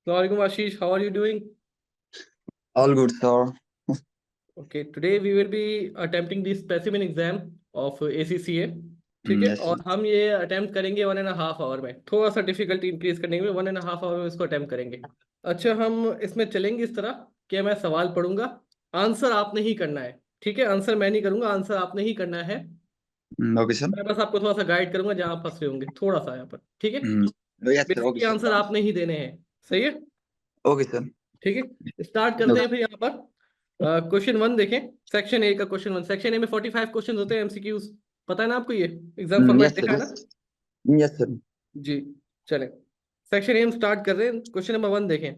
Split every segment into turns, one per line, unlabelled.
Assalamualaikum Ashish, how are you doing?
All good, sir.
Okay, today we will be attempting the specimen exam of ACCA. ठीक है,
Yes, sir.
और हम ये attempt करेंगे 1.5 our में, थोड़ा सा डिफिकल्टी इंक्रीज करने में 1.5 आवर में इसको अटेम्प्ट करेंगे। अच्छा, हम इसमें चलेंगे इस तरह कि मैं सवाल पढ़ूंगा, आंसर आपने ही करना है। ठीक है, आंसर मैं नहीं करूंगा, आंसर आपने ही करना है।
Okay, sir.
मैं बस आपको थोड़ा सा गाइड करूंगा जहां आप फंस रहे होंगे, थोड़ा सा यहाँ पर। ठीक है,
Yes, sir. Okay,
basically
sir.
Answer आपने ही देने हैं। सही है,
Okay, sir.
ठीक है, स्टार्ट करते
Okay.
हैं फिर यहाँ पर। क्वेश्चन वन देखें, सेक्शन ए का क्वेश्चन वन। सेक्शन ए में 45 क्वेश्चन होते हैं, एमसीक्यूज। पता है ना आपको, ये एग्जाम फॉर्मेट
Yes, sir.
देखा है ना?
Yes, sir.
जी, चलें, सेक्शन ए हम स्टार्ट कर रहे हैं। क्वेश्चन नंबर वन देखें,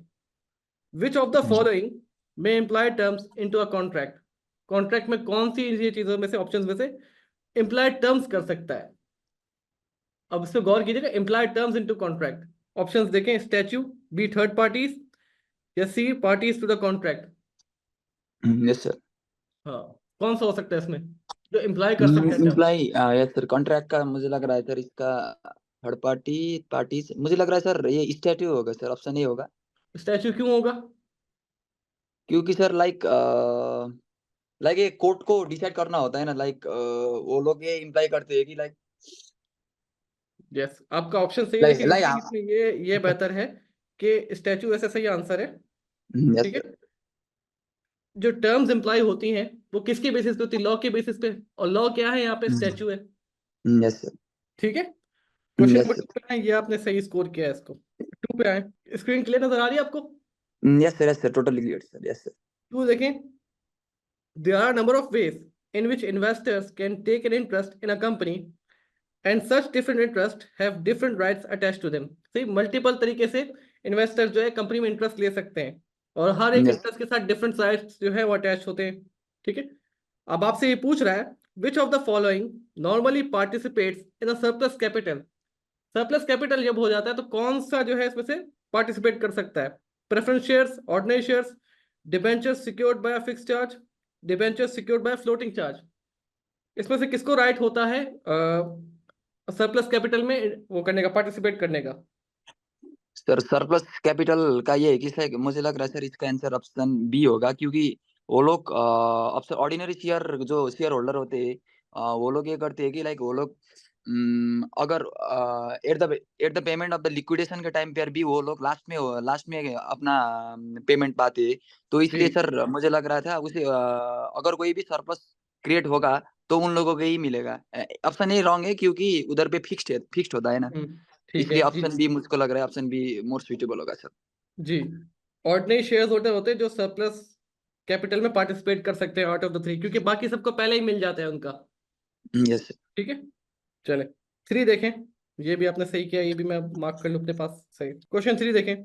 विच ऑफ द फॉलोइंग में imply terms into a contract. Contract में कौन सी ये चीजों में से, ऑप्शंस में से इम्प्लाई टर्म्स कर सकता है? अब इस पे गौर कीजिएगा, implied terms into contract. Options देखें, स्टैच्यू, बी थर्ड पार्टीज, या C parties to the contract.
Yes, sir.
हाँ, कौन सा हो सकता है इसमें जो इम्प्लाई कर सकता है terms?
Imply, yes, sir. Contract का मुझे लग रहा है सर, इसका थर्ड पार्टीज मुझे लग रहा है सर, ये स्टैट्यू होगा सर, ऑप्शन ए होगा।
स्टैच्यू क्यों होगा?
क्योंकि सर लाइक ये कोर्ट को डिसाइड करना होता है ना, लाइक वो लोग ये इम्प्लाई करते हैं कि लाइक
यस, आपका ऑप्शन सही है,
लाइक
लेकिन
लाइक
इसमें इसमें ये बेहतर है कि स्टैच्यू ऐसा सही आंसर है।
यस
ठीक है,
सर।
जो टर्म्स इम्प्लाई होती हैं वो किसके बेसिस पे होती है? लॉ के बेसिस पे, और लॉ क्या है यहाँ पे? स्टैच्यू है।
Yes sir.
ठीक है, question
yes
number
sir.
Two पे आए, ये आपने सही स्कोर किया है इसको। टू पे आए, स्क्रीन क्लियर नजर आ रही है आपको?
Yes sir. Yes sir, totally clear sir. Yes sir.
Two देखें, there are a number of ways in which investors can take an interest in a company, and such different interests have different rights attached to them. सही, multiple तरीके से investor जो है company में interest ले सकते हैं, और हर एक
यस
इंटरेस्ट के साथ डिफरेंट राइट्स जो है वो अटैच होते हैं। ठीक है, अब आपसे ये पूछ रहा है, which of the following normally participates in a surplus capital. Surplus capital जब हो जाता है तो कौन सा जो है इसमें से पार्टिसिपेट कर सकता है? Preference shares, ordinary shares, debentures secured bye a fixed charge, debentures secured by floating charge. इसमें से किसको राइट होता है सरप्लस कैपिटल में वो करने का, पार्टिसिपेट करने का?
सर, सरप्लस कैपिटल का ये है कि सर मुझे लग रहा है सर, इसका आंसर ऑप्शन बी होगा। क्योंकि वो लोग ऑप्शन ऑर्डिनरी शेयर जो शेयर होल्डर होते हैं, वो लोग ये करते हैं कि लाइक वो लोग अगर at the payment of the liquidation के टाइम पर भी वो लोग लास्ट में अपना पेमेंट पाते हैं। तो इसलिए
जी,
सर मुझे लग रहा था उसे अगर कोई भी सरप्लस क्रिएट होगा तो उन लोगों को ही मिलेगा। ऑप्शन ए रॉन्ग है, क्योंकि उधर पे फिक्स्ड होता है ना।
ठीक है
इसलिए
जी।
ऑप्शन बी मुझको लग रहा है, ऑप्शन बी मोर सुइटेबल होगा सर।
जी, ऑर्डिनरी शेयर्स होते हैं जो सरप्लस कैपिटल में पार्टिसिपेट कर सकते हैं आउट ऑफ द थ्री, क्योंकि बाकी सबको पहले ही मिल जाता है उनका।
Yes sir.
ठीक है, चले, थ्री देखें। ये भी आपने सही किया, ये भी मैं मार्क कर लूँ अपने पास। सही, क्वेश्चन थ्री देखें,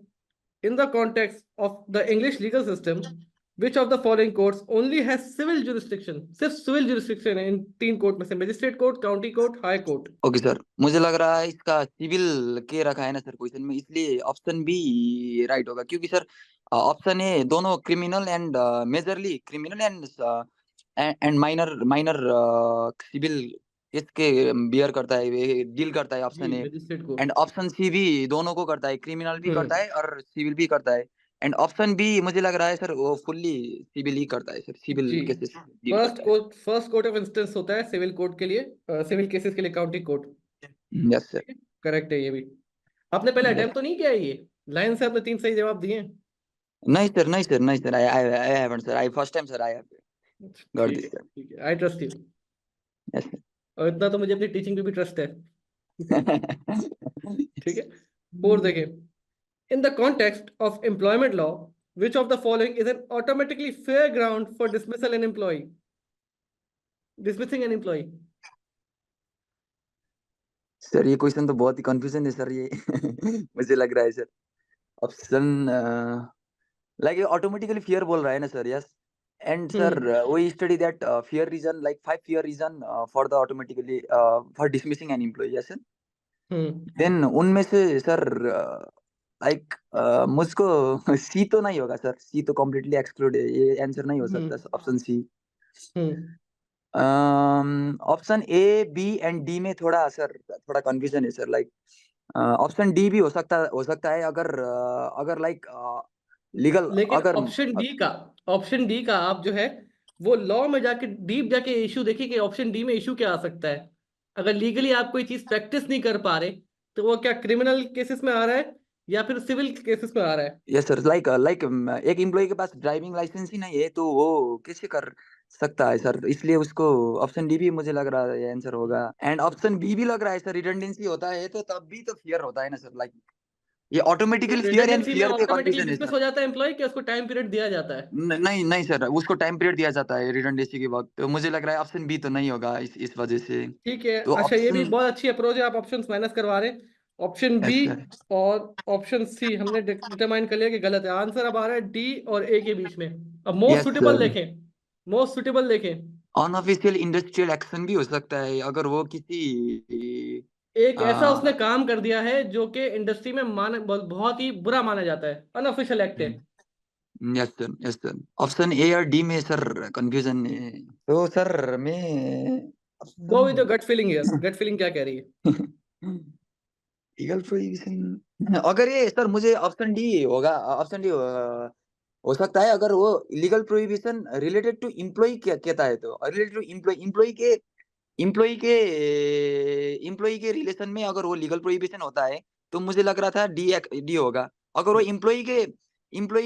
in the context of the English legal system, which of the following courts only has civil jurisdiction? सिर्फ सिविल jurisdiction है इन तीन कोर्ट में से, magistrate court, county court, high court.
Okay sir, मुझे लग रहा है इसका सिविल के रखा है ना सर क्वेश्चन में, इसलिए ऑप्शन बी राइट होगा। क्योंकि सर ऑप्शन ए दोनों criminal and majorly criminal and minor minor civil इसके बियर करता है, डील करता है
जी,
option A.
Magistrate court.
And option C भी दोनों को करता है, क्रिमिनल भी करता
हम्म,
है और सिविल भी करता है। एंड ऑप्शन बी मुझे लग रहा है सर, वो फुल्ली सिविल ही करता है सर, सिविल
जी,
केसेस डील करता है।
फर्स्ट कोर्ट ऑफ इंस्टेंस होता है सिविल कोर्ट के लिए, सिविल केसेस के लिए काउंटी कोर्ट।
Yes sir.
ठीक है, करेक्ट है ये भी। आपने पहले
यस।
अटेम्प्ट तो नहीं किया है ये? लाइन से आपने तीन सही जवाब दिए हैं।
नहीं सर, नहीं सर, नहीं sir, I haven't sir, I first time sir, I have got
ठीक है,
दिस सर।
ठीक है, आई ट्रस्ट यू।
यस
और इतना तो मुझे अपनी टीचिंग पे भी ट्रस्ट है।
सर।
ठीक है, फोर देखें, in the context of employment law, which of the following is an automatically fair ground for dismissal an employee? Dismissing an employee.
Sir ये क्वेश्चन तो बहुत ही कंफ्यूजन है सर, ये मुझे लग रहा है सर ऑप्शन लाइक ये ऑटोमेटिकली फियर बोल रहा है ना sir. Yes. And sir
hmm,
we study that fear reason, like 5 fear reason for the automatically for dismissing an employee, yes sir।
Hmm,
then उनमें से सर लाइक मुझको सी तो नहीं होगा सर, सी तो कम्प्लीटली एक्सक्लूड है, ये आंसर नहीं हो सकता
hmm,
option C.
Hmm,
option A B and D में थोड़ा सर, थोड़ा कंफ्यूजन है सर, लाइक ऑप्शन डी भी हो सकता है, अगर लाइक लीगल,
लेकिन
अगर
ऑप्शन डी का आप जो है वो लॉ में जाके डीप जाके इशू देखिए कि ऑप्शन डी में इशू क्या आ सकता है। अगर लीगली आप कोई चीज प्रैक्टिस नहीं कर पा रहे तो वो क्या क्रिमिनल केसेस में आ रहा है या फिर सिविल केसेस में आ रहा है।
यस सर, लाइक लाइक एक एम्प्लॉय के पास ड्राइविंग लाइसेंस ही नहीं है तो वो कैसे कर सकता है सर, इसलिए उसको ऑप्शन डी भी मुझे लग रहा है आंसर होगा, एंड ऑप्शन बी भी लग रहा है सर, रिडंडेंसी होता है तो तब भी तो फियर होता है ना सर, लाइक ये
तो
ऑटोमेटिकली फियर एंड
रिडंडेंसी में
फियर पे
ऑटोमेटिकली
कंफ्यूजन है
डिसमिस
सर।
हो जाता है एम्प्लॉय कि उसको टाइम पीरियड दिया जाता है।
नहीं नहीं सर, उसको टाइम पीरियड दिया जाता है रिडंडेंसी के वक्त, तो मुझे लग रहा है ऑप्शन बी तो नहीं होगा इस वजह से।
ठीक है,
तो
अच्छा ये भी
ऑप्शन,
बहुत अच्छी अप्रोच है, आप ऑप्शंस माइनस करवा रहे हैं। Option B
yes sir.
और ऑप्शन सी हमने डिटरमाइन कर लिया कि गलत है। आंसर अब आ रहा है डी और ए के बीच में। अब मोस्ट
यस
सुटेबल
सर,
देखें, मोस्ट सुटेबल देखें।
अनऑफिशियल इंडस्ट्रियल एक्शन भी हो सकता है अगर वो किसी
एक ऐसा उसने काम कर दिया है जो कि इंडस्ट्री में बहुत ही बुरा माना जाता है, अनऑफिशियल एक्ट है।
Yes sir, yes sir, option A और डी में सर कंफ्यूजन है, तो सर मैं
go with
option
gut feeling here, gut feeling क्या कह रही है।
लीगल प्रोहिबिशन, अगर ये सर मुझे ऑप्शन डी होगा, ऑप्शन डी हो सकता है, अगर वो legal prohibition related to employ क्या कहता है, तो रिलेटेड टू एम्प्लॉय, एम्प्लॉय के एम्प्लॉय के रिलेशन में अगर वो लीगल प्रोहिबिशन होता है तो मुझे लग रहा था डी, डी होगा। अगर वो एम्प्लॉय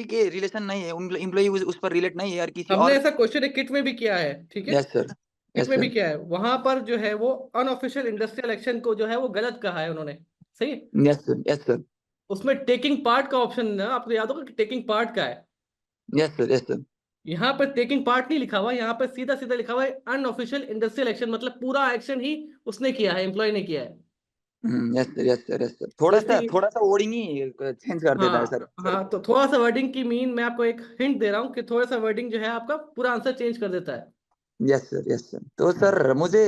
के रिलेशन नहीं है, एम्प्लॉय उस पर रिलेट नहीं है यार किसी
हमने
और।
ऐसा क्वेश्चन किट में भी किया है, ठीक है।
यस सर,
किट
यस
में भी
सर,
किया है, वहां पर जो है वो अनऑफिशियल इंडस्ट्रियल एक्शन को जो है वो गलत कहा है उन्होंने। सही।
यस सर, यस सर,
उसमें टेकिंग पार्ट का ऑप्शन ना आपको याद होगा कि टेकिंग पार्ट का है।
यस सर, यस सर,
यहाँ पर टेकिंग पार्ट नहीं लिखा हुआ, यहाँ पर सीधा सीधा लिखा हुआ है अनऑफिशियल इंडस्ट्रियल एक्शन, मतलब पूरा एक्शन ही उसने किया है, एम्प्लॉय ने किया है।
Yes sir, yes sir, yes sir,
तो इसलिए
थोड़ा सा वर्डिंग ही चेंज कर देता है
हाँ
सर।
हाँ, तो थोड़ा सा वर्डिंग की मीन मैं आपको एक हिंट दे रहा हूँ कि थोड़ा सा वर्डिंग जो है आपका पूरा आंसर चेंज कर देता है।
यस सर, यस सर, तो सर मुझे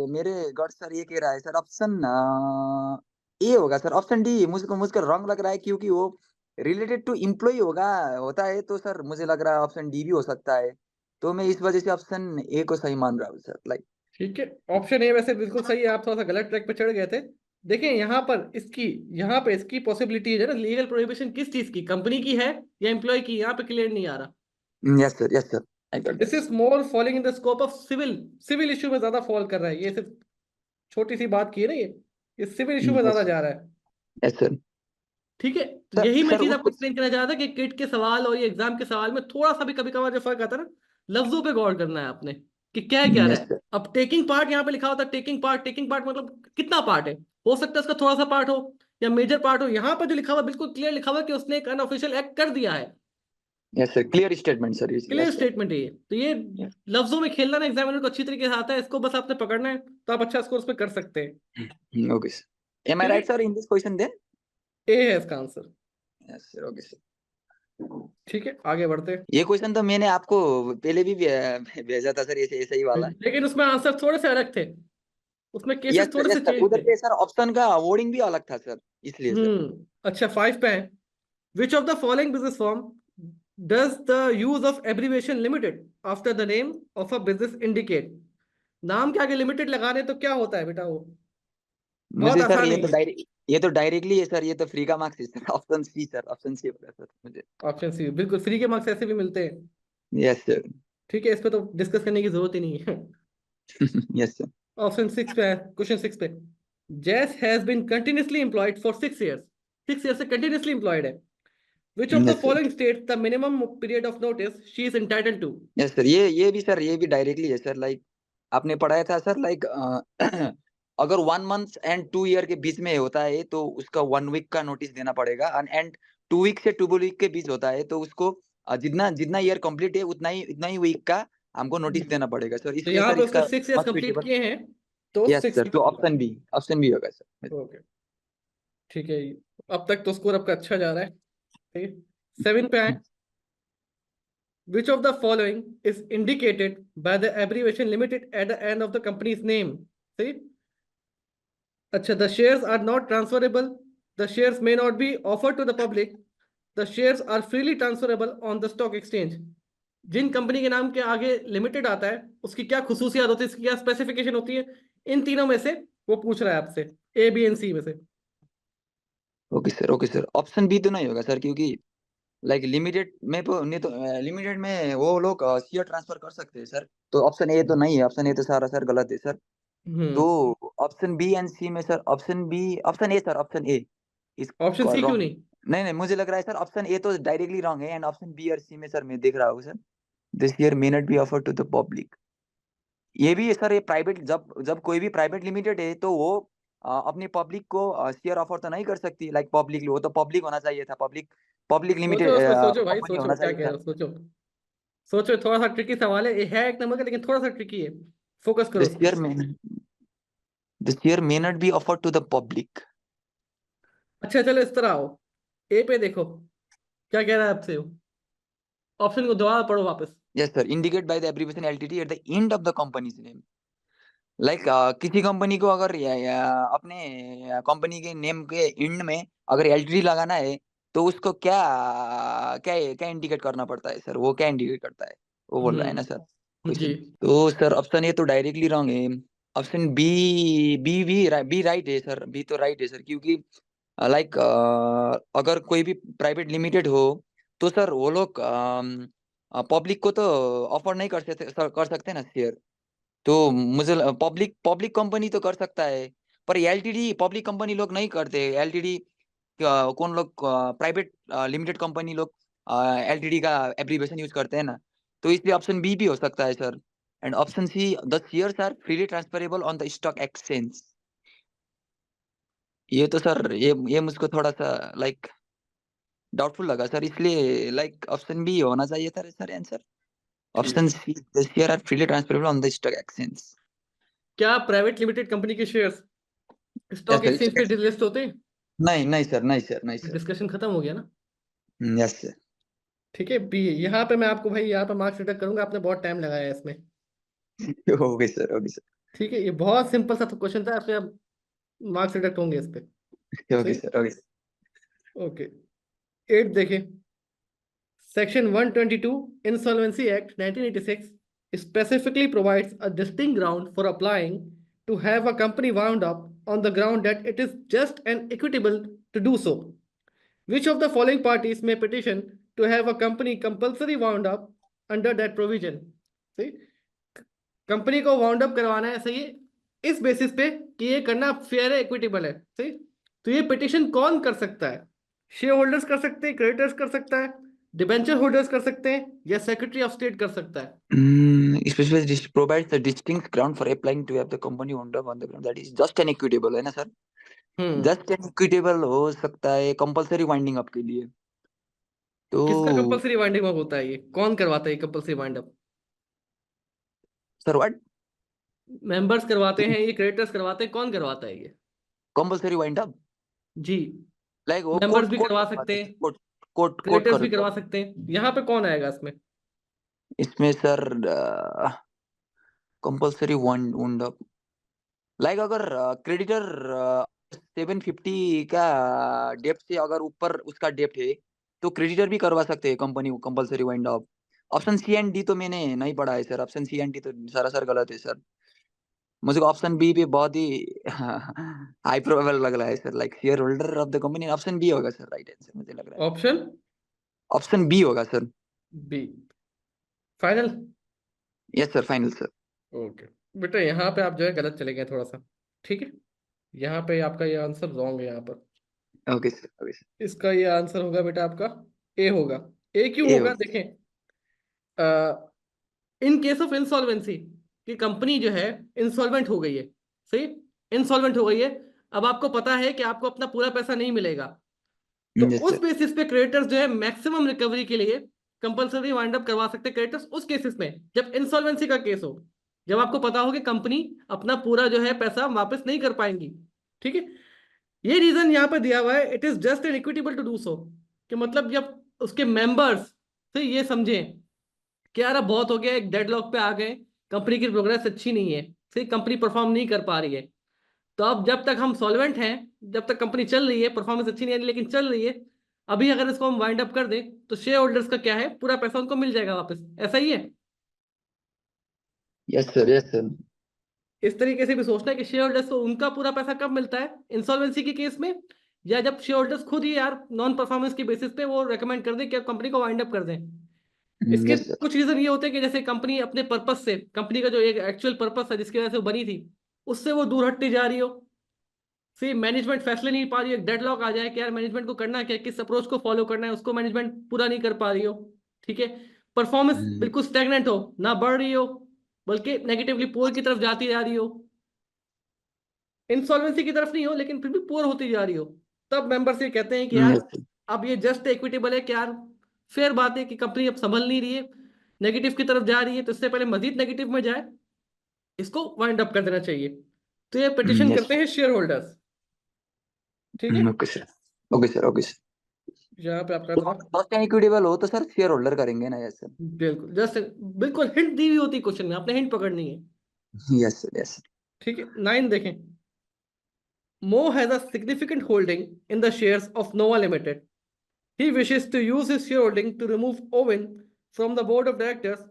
मेरे गॉड सर ये कह रहा है सर, ऑप्शन ए होगा सर, ऑप्शन डी मुझको मुझको रॉन्ग लग रहा है क्योंकि वो रिलेटेड टू एम्प्लॉय होता है, तो सर मुझे लग रहा है ऑप्शन डी भी हो सकता है, तो मैं इस वजह से ऑप्शन ए को सही मान रहा हूँ सर, लाइक।
ठीक है, ऑप्शन ए वैसे बिल्कुल सही है, आप थोड़ा सा गलत ट्रैक पे चढ़ गए थे। देखिए यहाँ पर इसकी पॉसिबिलिटी है ना, लीगल प्रोहिबिशन किस चीज की, कंपनी की है या एम्प्लॉय की, यहाँ पे क्लियर नहीं आ रहा।
Yes sir, yes sir, I got
this is more falling in the scope of civil, civil issue में ज्यादा फॉल कर रहा है ये, सिर्फ छोटी सी बात की है ना ये सिविल इशू में ज्यादा
दैट,
जा रहा है।
Yes sir.
ठीक है, तो
सर
यही मैं
सर
चीज आपको
उसको,
एक्सप्लेन करना चाह रहा था कि किट के सवाल और ये एग्जाम के सवाल में थोड़ा सा भी कभी कभार जो फर्क आता है ना, लफ्जों पे गौर करना है आपने कि क्या रहा
यस
है।
सर,
अब टेकिंग पार्ट यहाँ पे लिखा होता है, टेकिंग पार्ट मतलब कितना पार्ट है। हो सकता है उसका थोड़ा सा पार्ट हो या मेजर पार्ट हो, यहाँ पर जो लिखा हुआ बिल्कुल क्लियर लिखा हुआ है कि उसने एक अनऑफिशियल एक्ट कर दिया है।
Yes sir, clear statement sir,
clear
yes sir.
Statement है ये, तो ये लफ्जों में खेलना ना एग्जामिनर को अच्छी तरीके से आता है, इसको बस आपने पकड़ना है तो आप अच्छा स्कोर उस पर कर सकते हैं।
ओके सर, एम आई
ठीक है,
right sir in this question then?
A है इसका answer.
Yes sir, okay sir.
ठीक है, आगे बढ़ते हैं।
ये क्वेश्चन तो मैंने आपको पहले भी भेजा था सर, ऐसे ऐसे ही वाला।
लेकिन उसमें आंसर थोड़े से अलग थे, उसमें केसेस थोड़े
यस
से
सर,
चेंज
उधर
थे।
पे सर ऑप्शन का वर्डिंग भी अलग था सर, इसलिए सर।
अच्छा, 5 पे है। Which of the following business form does the use of abbreviation limited after the name of a business indicate. नाम के आगे लिमिटेड लगाने तो क्या होता है बेटा वो, बहुत
मुझे सर
आसान है ये।
ये तो डायरेक्टली है सर, ये तो फ्री का मार्क्स है sir, option C sir, option C होगा सर मुझे।
ऑप्शन सी बिल्कुल फ्री के मार्क्स ऐसे भी मिलते हैं।
Yes sir.
ठीक है, इस पे तो डिस्कस करने की जरूरत ही नहीं है।
यस सर,
ऑप्शन 6 पे है, क्वेश्चन 6 पे। Jess has been continuously employed for 6 years, 6 year से कंटिन्यूसली एम्प्लॉयड है। Which of the
yes sir,
following state the minimum period of notice she is entitled to.
Yes sir, ये भी sir, ये भी directly है sir, like आपने पढ़ाया था सर, लाइक अगर 1 मंथ एंड 2 ईयर के बीच में होता है तो उसका 1 वीक का नोटिस देना पड़ेगा, एंड 2 वीक से 2 वीक के बीच होता है तो उसको जितना जितना ईयर कंप्लीट है उतना ही वीक का हमको नोटिस देना पड़ेगा सर,
तो
इसलिए
यहाँ
सर
पे उसने
इसका
6 ईयर्स
मस्ट
कंप्लीट
सुटेबल।
किए हैं तो
यस
6
सर, तो
ईयर।
ऑप्शन बी होगा सर।
ओके, ठीक है, अब तक तो स्कोर आपका अच्छा जा रहा है। ठीक है, 7 पे आए। Which of the following is indicated by the abbreviation limited at the end of the company's name. सही। अच्छा, the shares are not transferable, the shares may not be offered to the public, the shares are freely transferable on the stock exchange. जिन company के नाम के आगे limited आता है उसकी क्या खुसूसियात होती है, इसकी क्या स्पेसिफिकेशन होती है, इन तीनों में से वो पूछ रहा है आपसे, ए बी एंड सी में से।
ओके सर ऑप्शन बी तो नहीं होगा सर, क्योंकि लाइक लिमिटेड में तो नहीं, तो लिमिटेड में वो लोग शेयर ट्रांसफर कर सकते हैं सर। तो ऑप्शन ए तो नहीं है, ऑप्शन ए तो सारा सर गलत है सर। तो
hmm.
Option B and C में sir, option B, option A sir, option A is
option C क्यों
रॉन्ग।
नहीं?
नहीं नहीं, मुझे लग रहा है सर ऑप्शन ए तो डायरेक्टली रॉन्ग है, एंड ऑप्शन बी और सी में सर मैं देख रहा हूँ sir, this year may not be offer to the public. ये भी है सर, ये प्राइवेट, जब जब कोई भी प्राइवेट लिमिटेड है तो वो अपनी पब्लिक को शेयर ऑफर तो नहीं कर सकती, लाइक पब्लिक, वो तो पब्लिक होना चाहिए था, पब्लिक, पब्लिक
सोचो
लिमिटेड
उसमें, सोचो भाई,
कंपनी
सोचो
होना
क्या
चाहिए
कह रहे
था।
हो, सोचो। सोचो, थोड़ा सा ट्रिकी सवाल है, ये है एक नंबर का, लेकिन थोड़ा सा ट्रिकी है। फोकस करो
दिस
उस पर।
ईयर में this year may not be offer to the public.
अच्छा चलो इस तरह आओ, ए पे देखो क्या कह रहा है आपसे। ऑप्शन को दोबारा पढ़ो वापस।
Yes sir, indicate by the abbreviation LTD eight the end of the company's name. Like किसी कंपनी को अगर या अपने कंपनी के नेम के एंड में अगर एलटीडी लगाना है, तो उसको क्या क्या क्या इंडिकेट करना पड़ता है सर, वो क्या इंडिकेट करता है, वो बोल रहा है ना सर
जी।
क्वेश्चन। तो सर ऑप्शन ए तो डायरेक्टली रॉन्ग है। ऑप्शन बी, बी राइट है सर, बी तो राइट है सर, क्योंकि लाइक अगर कोई भी प्राइवेट लिमिटेड हो तो सर वो लोग पब्लिक को तो ऑफर नहीं कर सकते ना शेयर। तो मुझे पब्लिक पब्लिक कंपनी तो कर सकता है, पर एलटीडी पब्लिक कंपनी लोग नहीं करते। एलटीडी कौन लोग, प्राइवेट लिमिटेड कंपनी लोग एलटीडी का एब्रीविएशन यूज करते हैं ना। तो इसलिए ऑप्शन बी भी हो सकता है sir. And option C, the shares are freely transferable on the stock exchange. ये तो सर ये मुझको थोड़ा सा लाइक डाउटफुल लगा सर, इसलिए लाइक ऑप्शन बी होना चाहिए था सर आंसर।
ठीक
ऑप्शन
है।
C, the share are freely transferable on the stock exchange.
क्या प्राइवेट लिमिटेड कंपनी के शेयर्स
यस
स्टॉक एक्सचेंज पे
सर,
लिस्ट होते हैं?
नहीं नहीं सर, नहीं सर, नहीं सर।
डिस्कशन खत्म हो गया ना।
Yes sir.
ठीक है, बी। यहाँ पे मैं आपको भाई यहाँ पे मार्क्स रिडक्ट करूंगा, आपने बहुत टाइम लगाया है इसमें।
ओके सर, ओके सर,
ठीक है, ये बहुत सिंपल सा क्वेश्चन था, आपसे अब मार्क्स रिडक्ट होंगे इस पे।
ओके
सही।
Sir, okay sir.
Okay. Eight देखें। Section 122 Insolvency Act 1986 specifically provides a distinct ground for applying to have a company wound up on the ground that it is just and equitable to do so. Which of the following parties may petition to have a company compulsory wound up under that provision? See, company को wound up करवाना है, सही है, इस basis पे कि ये करना फेयर है, इक्विटेबल है, सही। तो ये पिटिशन कौन कर सकता है? शेयर होल्डर्स कर सकते हैं, क्रेडिटर्स कर सकता है, डिबेंचर होल्डर्स कर सकते हैं, या सेक्रेटरी ऑफ स्टेट कर सकता है?
Especially this provides the distinct ground for applying to have the company owned up on the ground that is just and equitable, है ना sir?
Hmm.
Just and equitable हो सकता है कंपलसरी वाइंडिंग अप के लिए। तो
किसका कंपलसरी वाइंडिंग अप होता है, ये कौन करवाता है compulsory wind up?
Sir what?
Members करवाते हैं, ये क्रेडिटर्स करवाते हैं, कौन करवाता है ये?
कंपलसरी वाइंड अप,
जी।
लाइक वो
मेंबर्स
कोर्ट
भी
कोर्ट
करवा
करवाता
सकते
है
हैं,
sir, court court court
creditors भी
करता
करवा
है।
सकते हैं, यहाँ पे कौन आएगा इसमें?
इसमें sir compulsory wind up, like अगर क्रेडिटर 750 का डेप्थ से अगर ऊपर उसका डेप्थ है, तो क्रेडिटर भी करवा सकते हैं कंपनी को compulsory wind up. Option C and D तो मैंने नहीं पढ़ा है sir, option C and D तो सरासर गलत है सर। मुझे ऑप्शन बी पे बहुत ही हाई प्रोबेबल लग रहा है sir, like shareholder of the company, option B होगा सर राइट आंसर मुझे लग रहा है।
ऑप्शन
ऑप्शन बी होगा sir.
B final?
Yes sir, final sir.
Okay. बेटा यहाँ पे आप जो है गलत चले गए थोड़ा सा। ठीक है, यहाँ पे आपका ये आंसर रॉन्ग है यहाँ पर।
Okay sir, okay sir.
इसका ये आंसर होगा बेटा आपका ए होगा। ए क्यों
ए
होगा
होगा।
देखें। इन केस ऑफ इंसॉल्वेंसी, कि कंपनी जो है इंसॉल्वेंट हो गई है, सही, इंसॉल्वेंट हो गई है। अब आपको पता है कि आपको अपना पूरा पैसा नहीं मिलेगा, तो
यस
उस
सर।
बेसिस पे क्रेडिटर्स जो है मैक्सिमम रिकवरी के लिए कंपलसरी वाइंड अप करवा सकते हैं क्रेडिटर्स, उस केसेस में जब इंसॉल्वेंसी का केस हो, जब आपको पता हो कि कंपनी अपना पूरा जो है पैसा वापस नहीं कर पाएंगी। ठीक है, ये रीजन यहाँ पे दिया हुआ है, it is just an equitable to do so, कि मतलब जब उसके मेंबर्स से ये समझें कि यार अब बहुत हो गया, एक डेडलॉक पे आ गए, कंपनी की प्रोग्रेस अच्छी नहीं है, सही, कंपनी परफॉर्म नहीं कर पा रही है, तो अब जब तक हम सॉल्वेंट हैं, जब तक कंपनी चल रही है, परफॉर्मेंस अच्छी नहीं आ रही लेकिन चल रही है, अभी अगर इसको हम वाइंड अप कर दें तो शेयर होल्डर्स का क्या है, पूरा पैसा उनको मिल जाएगा वापस, ऐसा ही है।
Yes sir, yes sir.
इस तरीके से भी सोचना है कि शेयर होल्डर्स को उनका पूरा पैसा कब मिलता है इंसॉल्वेंसी के केस में, या जब शेयर होल्डर्स खुद ही यार नॉन परफॉर्मेंस की बेसिस पे वो रेकमेंड कर दें कि कंपनी को वाइंड अप कर दें। इसके
यस सर।
कुछ रीजन ये होते हैं कि जैसे कंपनी अपने पर्पस से, कंपनी का जो एक एक्चुअल पर्पस है जिसकी वजह से वो बनी थी, उससे वो दूर हटती जा रही हो। फिर मैनेजमेंट फैसले नहीं पा रही है, डेडलॉक आ जाए कि यार मैनेजमेंट को करना क्या है, किस अप्रोच को फॉलो करना है, उसको मैनेजमेंट पूरा नहीं कर पा रही हो। ठीक है। परफॉर्मेंस बिल्कुल स्टैग्नेंट हो, ना बढ़ रही हो बल्कि नेगेटिवली पुअर की तरफ जाती जा रही हो। इंसॉल्वेंसी की तरफ नहीं हो लेकिन फिर भी पुअर होती जा रही हो। तब मेंबर्स ये कहते हैं कि यार
यस सर।
अब ये जस्ट इक्विटेबल है कि यार फेयर बात है कि कंपनी अब संभल नहीं रही है, नेगेटिव की तरफ जा रही है, तो इससे पहले मजीद नेगेटिव में जाए, इसको वाइंड अप कर देना चाहिए। तो ये पिटिशन
यस।
करते हैं शेयर होल्डर्स। ठीक है।
Okay sir. Okay sir. Okay sir.
यहाँ पे आपका
तो
था।
फर्स्ट इक्विटेबल हो तो सर शेयर होल्डर करेंगे ना? Yes sir.
बिल्कुल जस्ट बिल्कुल हिंट दी हुई होती क्वेश्चन में, आपने हिंट पकड़नी है।
Yes sir. Yes sir.
ठीक है, 9 देखें। Mo has a significant holding in the shares of Nova Limited. He wishes to use his shareholding to remove Owen from the board of directors,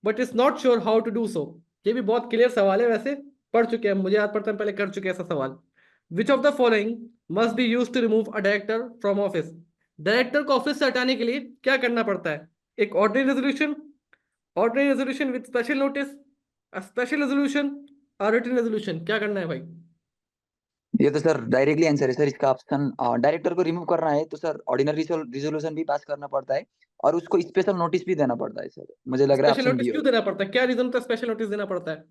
but is not sure how to do so. ये भी बहुत clear सवाल है वैसे, पढ़ चुके हैं, मुझे याद पड़ता है पहले कर चुके हैं ऐसा सवाल। Which of the following must be used to remove a director from office? Director को ऑफिस से हटाने के लिए क्या करना पड़ता है? एक ordinary resolution with special notice, a special resolution, a written resolution, क्या करना है भाई?
ये तो सर डायरेक्टली आंसर है सर इसका ऑप्शन। डायरेक्टर को रिमूव करना है तो सर ऑर्डिनरी रिजोल्यूशन भी पास करना पड़ता है और उसको स्पेशल नोटिस भी देना पड़ता है सर। मुझे लग रहा है
स्पेशल
ऑप्शन बी
नोटिस क्यों
होगा।
देना पड़ता है, क्या रीजन होता है स्पेशल नोटिस देना पड़ता है?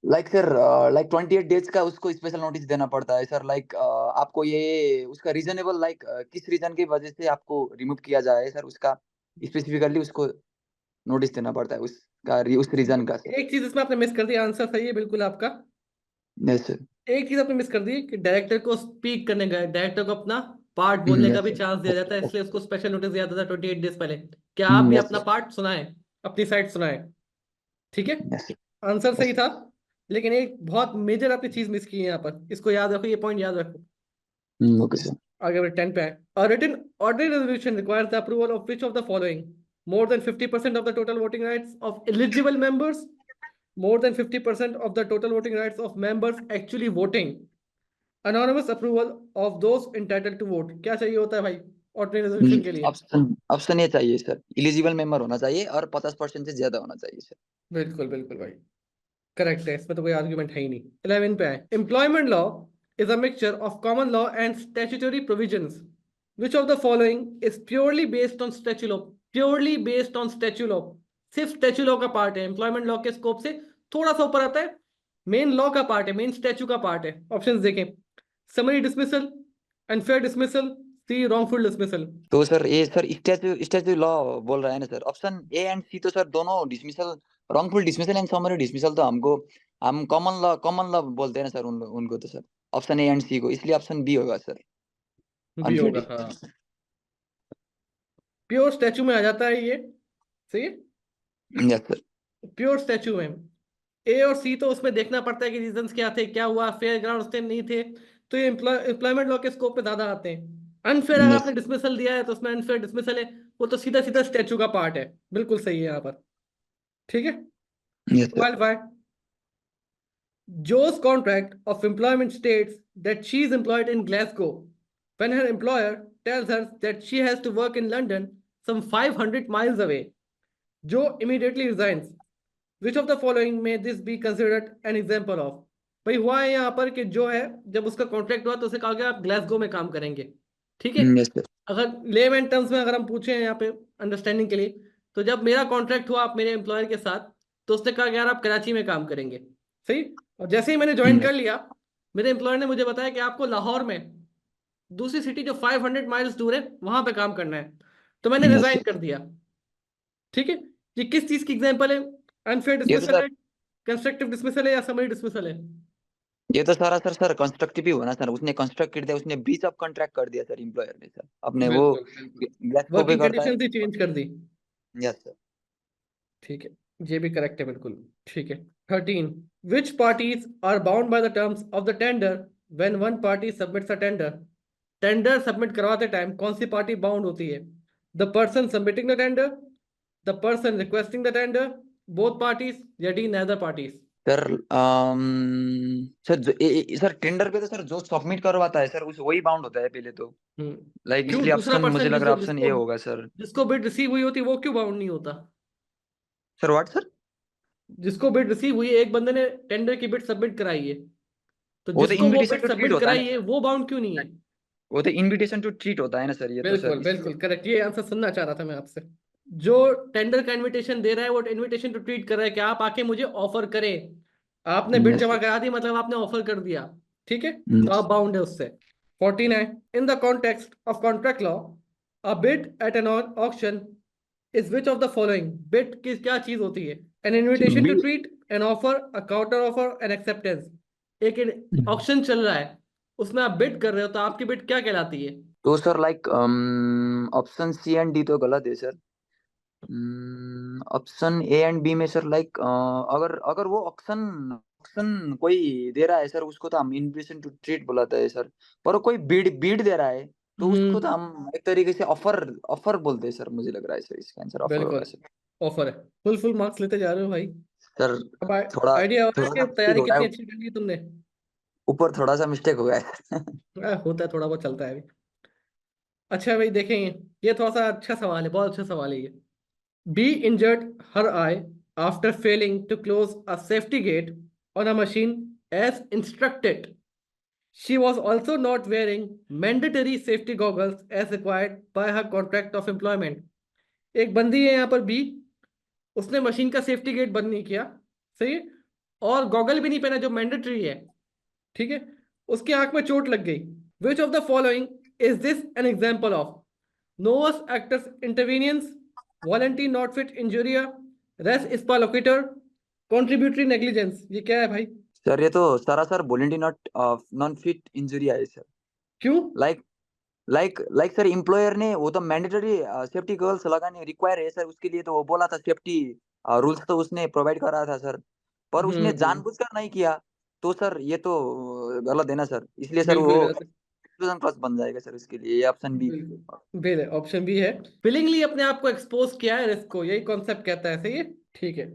लाइक सर, लाइक 28 डेज का उसको स्पेशल नोटिस देना पड़ता है सर। लाइक आपको ये उसका रीजनेबल, लाइक किस रीजन की वजह से आपको रिमूव किया जाए सर, उसका स्पेसिफिकली उसको नोटिस देना पड़ता है उसका उस रीजन का सर।
एक चीज इसमें आपने मिस कर दी, आंसर सही है बिल्कुल आपका।
Yes sir.
एक चीज आपने मिस कर दी कि डायरेक्टर को स्पीक करने का, डायरेक्टर को अपना पार्ट बोलने का
यस
भी
सर।
चांस दिया जाता है, इसलिए उसको स्पेशल नोटिस दिया जाता था 28 डेज पहले कि आप भी
यस
अपना
सर।
पार्ट सुनाएं, अपनी साइड सुनाएं। ठीक है।
Yes sir.
आंसर सही
यस
था, लेकिन एक बहुत मेजर आपने चीज मिस की है यहाँ पर, इसको याद रखो, ये पॉइंट याद रखो।
सर। Okay sir.
आगे बढ़े 10 पे आए। A written ordinary resolution requires the approval of which of the following? More than 50% of the total voting rights of eligible members, more than 50% of the total voting rights of members actually voting, anonymous approval of those entitled to vote। क्या चाहिए होता है भाई ordinary resolution के लिए?
Option option ये चाहिए sir, eligible member होना चाहिए और 50% से ज्यादा होना चाहिए सर।
बिल्कुल बिल्कुल भाई, करेक्ट है, इसमें तो कोई आर्ग्यूमेंट है ही नहीं। 11 पे आए। Employment law is a mixture of common law and statutory provisions. Which of the following is purely based on statue law? Purely based on statue law, सिर्फ स्टैच्यू लॉ का पार्ट है, एम्प्लॉयमेंट लॉ के scope से थोड़ा सा ऊपर आता है, मेन लॉ का पार्ट है, मेन स्टैच्यू का पार्ट है। ऑप्शंस देखें। समरी डिसमिसल, अनफेयर डिसमिसल, सी रॉन्गफुल डिसमिसल।
तो सर ये सर स्टैच्यू स्टैच्यू लॉ बोल रहा है ना sir? Option A and C तो सर दोनों dismissal, wrongful dismissal and summary dismissal तो हमको हम कॉमन लॉ बोलते हैं ना सर उनको तो सर। ऑप्शन ए एंड सी को, इसलिए ऑप्शन बी होगा सर।
भी
अनफेयर
होगा हाँ,
डिसमिसल।
प्योर स्टैच्यू में आ जाता है ये। सही है,
यस सर।
प्योर स्टैच्यू में। ए और सी तो उसमें देखना पड़ता है कि रीजंस क्या थे, क्या हुआ, फेयर ग्राउंड उससे नहीं थे, तो ये एम्प्लॉयमेंट लॉ के स्कोप में ज्यादा आते हैं। अनफेयर अगर
यस
आपने डिसमिसल दिया है तो उसमें अनफेयर डिसमिसल है, वो तो सीधा सीधा स्टैच्यू का पार्ट है। बिल्कुल सही है यहाँ पर। ठीक है।
Yes sir.
12 Joe's contract of employment states that she is employed in Glasgow when her employer tells her that she has to work in London, some 500 miles away. Joe immediately resigns. Which of the following may this be considered an example of? भाई हुआ है यहाँ पर कि जो है, जब उसका कॉन्ट्रैक्ट हुआ तो उसे कहा गया आप ग्लासगो में काम करेंगे। ठीक है।
Yes sir.
अगर लेमैन टर्म्स में अगर हम पूछे यहाँ पे अंडरस्टैंडिंग के लिए, तो जब मेरा कॉन्ट्रैक्ट हुआ आप मेरे एम्प्लॉयर के साथ, तो उसने कहा कि यार आप कराची में काम करेंगे। सही। और जैसे ही मैंने ज्वाइन कर लिया, मेरे एम्प्लॉयर ने मुझे बताया कि आपको लाहौर में, दूसरी सिटी जो 500 माइल्स दूर है, वहां पे काम करना है, तो मैंने
यस
रिजाइन
सर।
कर दिया। ठीक है। ये किस चीज की एग्जांपल है? अनफेयर
ये तो
डिसमिसल
सर
है, कंस्ट्रक्टिव डिसमिसल है, या समरी डिसमिसल है?
ये तो सारा सर कंस्ट्रक्टिव ही हुआ ना सर। उसने कंस्ट्रक्ट कर दिया, उसने ब्रीच ऑफ कॉन्ट्रैक्ट कर दिया सर एम्प्लॉयर ने सर अपने वो
बिल्कुल बिल्कुल,
ग्लासगो पे
वर्किंग
करता है।
कंडीशन ही चेंज कर दी।
Yes sir.
ठीक है, ये भी करेक्ट है बिल्कुल। ठीक है। 13 which parties are bound by the terms of the tender when one party submits a tender? Tender submit करवाते टाइम कौन सी पार्टी बाउंड होती है? The person submitting the tender, the person requesting the tender, both parties, या D neither parties?
Sir sir tender पे तो sir जो submit करवाता है सर उस वही बाउंड होता है पहले तो।
हम्म।
लाइक
क्यों
इसलिए
दूसरा
ऑप्शन मुझे
पर्सन
लग रहा
जिसको
है ऑप्शन ए
जिसको
होगा सर।
जिसको बिड रिसीव हुई होती है वो क्यों बाउंड नहीं होता?
Sir what sir?
जिसको बिड रिसीव हुई है, एक बंदे ने टेंडर की बिड सबमिट कराई है, तो
वो तो
जिसको वो
invitation
bid
to treat
submit
होता है
कराई
ना
है
सर।
वो बाउंड क्यों नहीं है?
वो तो इनविटेशन टू ट्रीट होता है ना सर, ये तो सर
बिल्कुल
इसलिए।
बिल्कुल करेक्ट, ये आंसर सुनना चाह रहा था मैं आपसे। जो टेंडर का इनविटेशन दे रहा है वो इनविटेशन टू ट्रीट कर रहा है कि आप आके मुझे ऑफर करें। आपने बिड
यस
जमा
सर।
करा दी, मतलब आपने ऑफर कर दिया। ठीक है, तो
यस।
आप बाउंड है उससे। 14 है, in the context of contract law, a bid at an auction is which of the following. Bid की क्या चीज होती है? An invitation to
bill.
Treat, an offer, a counter offer, an acceptance. एक ऑक्शन चल रहा है, उसमें आप बिड कर रहे हो, तो आपकी बिड क्या कहलाती है?
तो sir like option C and D तो गलत है sir. Option A and B में सर लाइक अगर अगर वो ऑप्शन ऑप्शन कोई दे रहा है सर उसको तो हम इनविटेशन टू ट्रीट बुलाते हैं सर। पर कोई बीड बीड दे रहा है तो उसको तो
हम्म।
हम एक तरीके से ऑफर ऑफर बोलते हैं सर। मुझे लग रहा है सर इसका आंसर ऑफर होगा
बिल्कुल
सर।
ऑफर है। फुल फुल मार्क्स लेते जा रहे हो भाई।
सर
अब
थोड़ा
आइडिया हो रहा
थोड़ा
है
सा
कि
मिस्टेक
तैयारी
हो रहा
कितनी
है।
अच्छी कर ली तुमने।
ऊपर थोड़ा सा मिस्टेक हो गया है।
होता है, थोड़ा बहुत चलता है अभी। अच्छा भाई देखें, ये थोड़ा सा अच्छा सवाल है, बहुत अच्छा सवाल है ये। Bea injured her eye after failing to close a safety gate on a machine as instructed. She was also not wearing mandatory safety goggles as required by her contract of employment. एक बंदी है यहाँ पर B, उसने machine का safety gate बंद नहीं किया, सही है, और गॉगल भी नहीं पहना जो मैंडेटरी है। ठीक है, उसकी आंख में चोट लग गई। Which of the following is this an example of? Novus actus interveniens, volenti not fit injuria, res इस्पा लोकेटर, कॉन्ट्रीब्यूटरी नेग्लिजेंस। ये क्या है भाई?
सर ये तो सरासर volenti not non fit injury है सर।
क्यों?
लाइक लाइक सर एम्प्लॉयर ने वो तो मैंडेटरी सेफ्टी गर्ल्स लगाने रिक्वायर है सर उसके लिए तो वो बोला था सेफ्टी रूल्स तो उसने प्रोवाइड करा था सर। पर उसने
हम्म।
जानबूझकर नहीं किया। तो सर ये तो गलत है ना सर इसलिए सर
बिल्कुल
वो
गलत है।
एक्सक्लूजन क्लास बन जाएगा सर इसके लिए ये ऑप्शन बी।
बिल्कुल बिल है, ऑप्शन बी है। विलिंगली अपने आप को एक्सपोज किया है रिस्क को, यही कॉन्सेप्ट कहता है, सही है। ठीक है,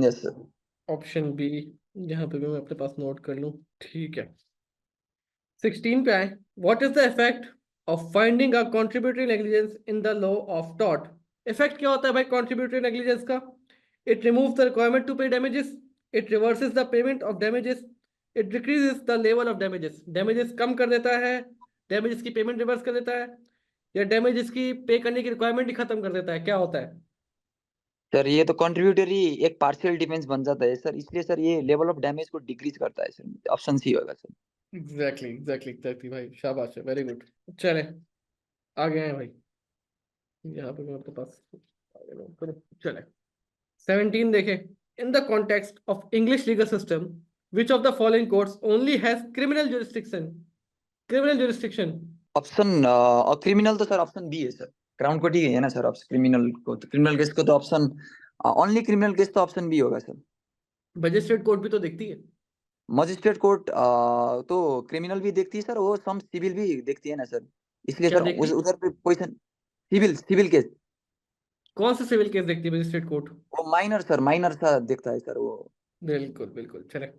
यस सर।
ऑप्शन बी यहाँ पे भी मैं अपने पास नोट कर लूँ। ठीक है, 16 पे आए। What is the effect of finding a contributory negligence in the law of tort? Effect क्या होता है भाई कॉन्ट्रीब्यूटरी नेग्लिजेंस का? It remove the requirement to pay damages, it reverses the payment of damages, it decreases the level of damages. Damages कम कर देता है, damages की पेमेंट रिवर्स कर देता है, या डैमेजेस की पे करने की रिक्वायरमेंट ही खत्म कर देता है, क्या होता है?
सर ये तो कंट्रीब्यूटरी एक पार्शियल डिफेंस बन जाता है सर इसलिए सर ये लेवल ऑफ डैमेज को डिक्रीज करता है सर ऑप्शन सी होगा सर।
एग्जैक्टली एग्जैक्टली एग्जैक्टली भाई, शाबाश है, वेरी गुड। चले, आगे हैं भाई। यहाँ पे मैं आपके पास आगे note करूँ। चले, 17 देखें। इन the context of English legal system, which of the following courts only has criminal jurisdiction? Criminal jurisdiction.
Option criminal तो सर ऑप्शन बी है सर। क्राउन कोर्ट ही है ना सर ऑप्शन क्रिमिनल को तो क्रिमिनल केस को तो ऑप्शन ओनली क्रिमिनल केस तो option B होगा सर।
मजिस्ट्रेट कोर्ट भी तो देखती है।
मजिस्ट्रेट कोर्ट तो क्रिमिनल भी देखती है सर वो सम सिविल भी देखती है ना सर। इसलिए
क्या
सर
देखती
उस
है?
उधर पे पोजीशन सिविल सिविल केस।
कौन से सिविल केस देखती है मजिस्ट्रेट कोर्ट?
वो माइनर सर माइनर सा देखता है सर वो।
बिल्कुल बिल्कुल, चले,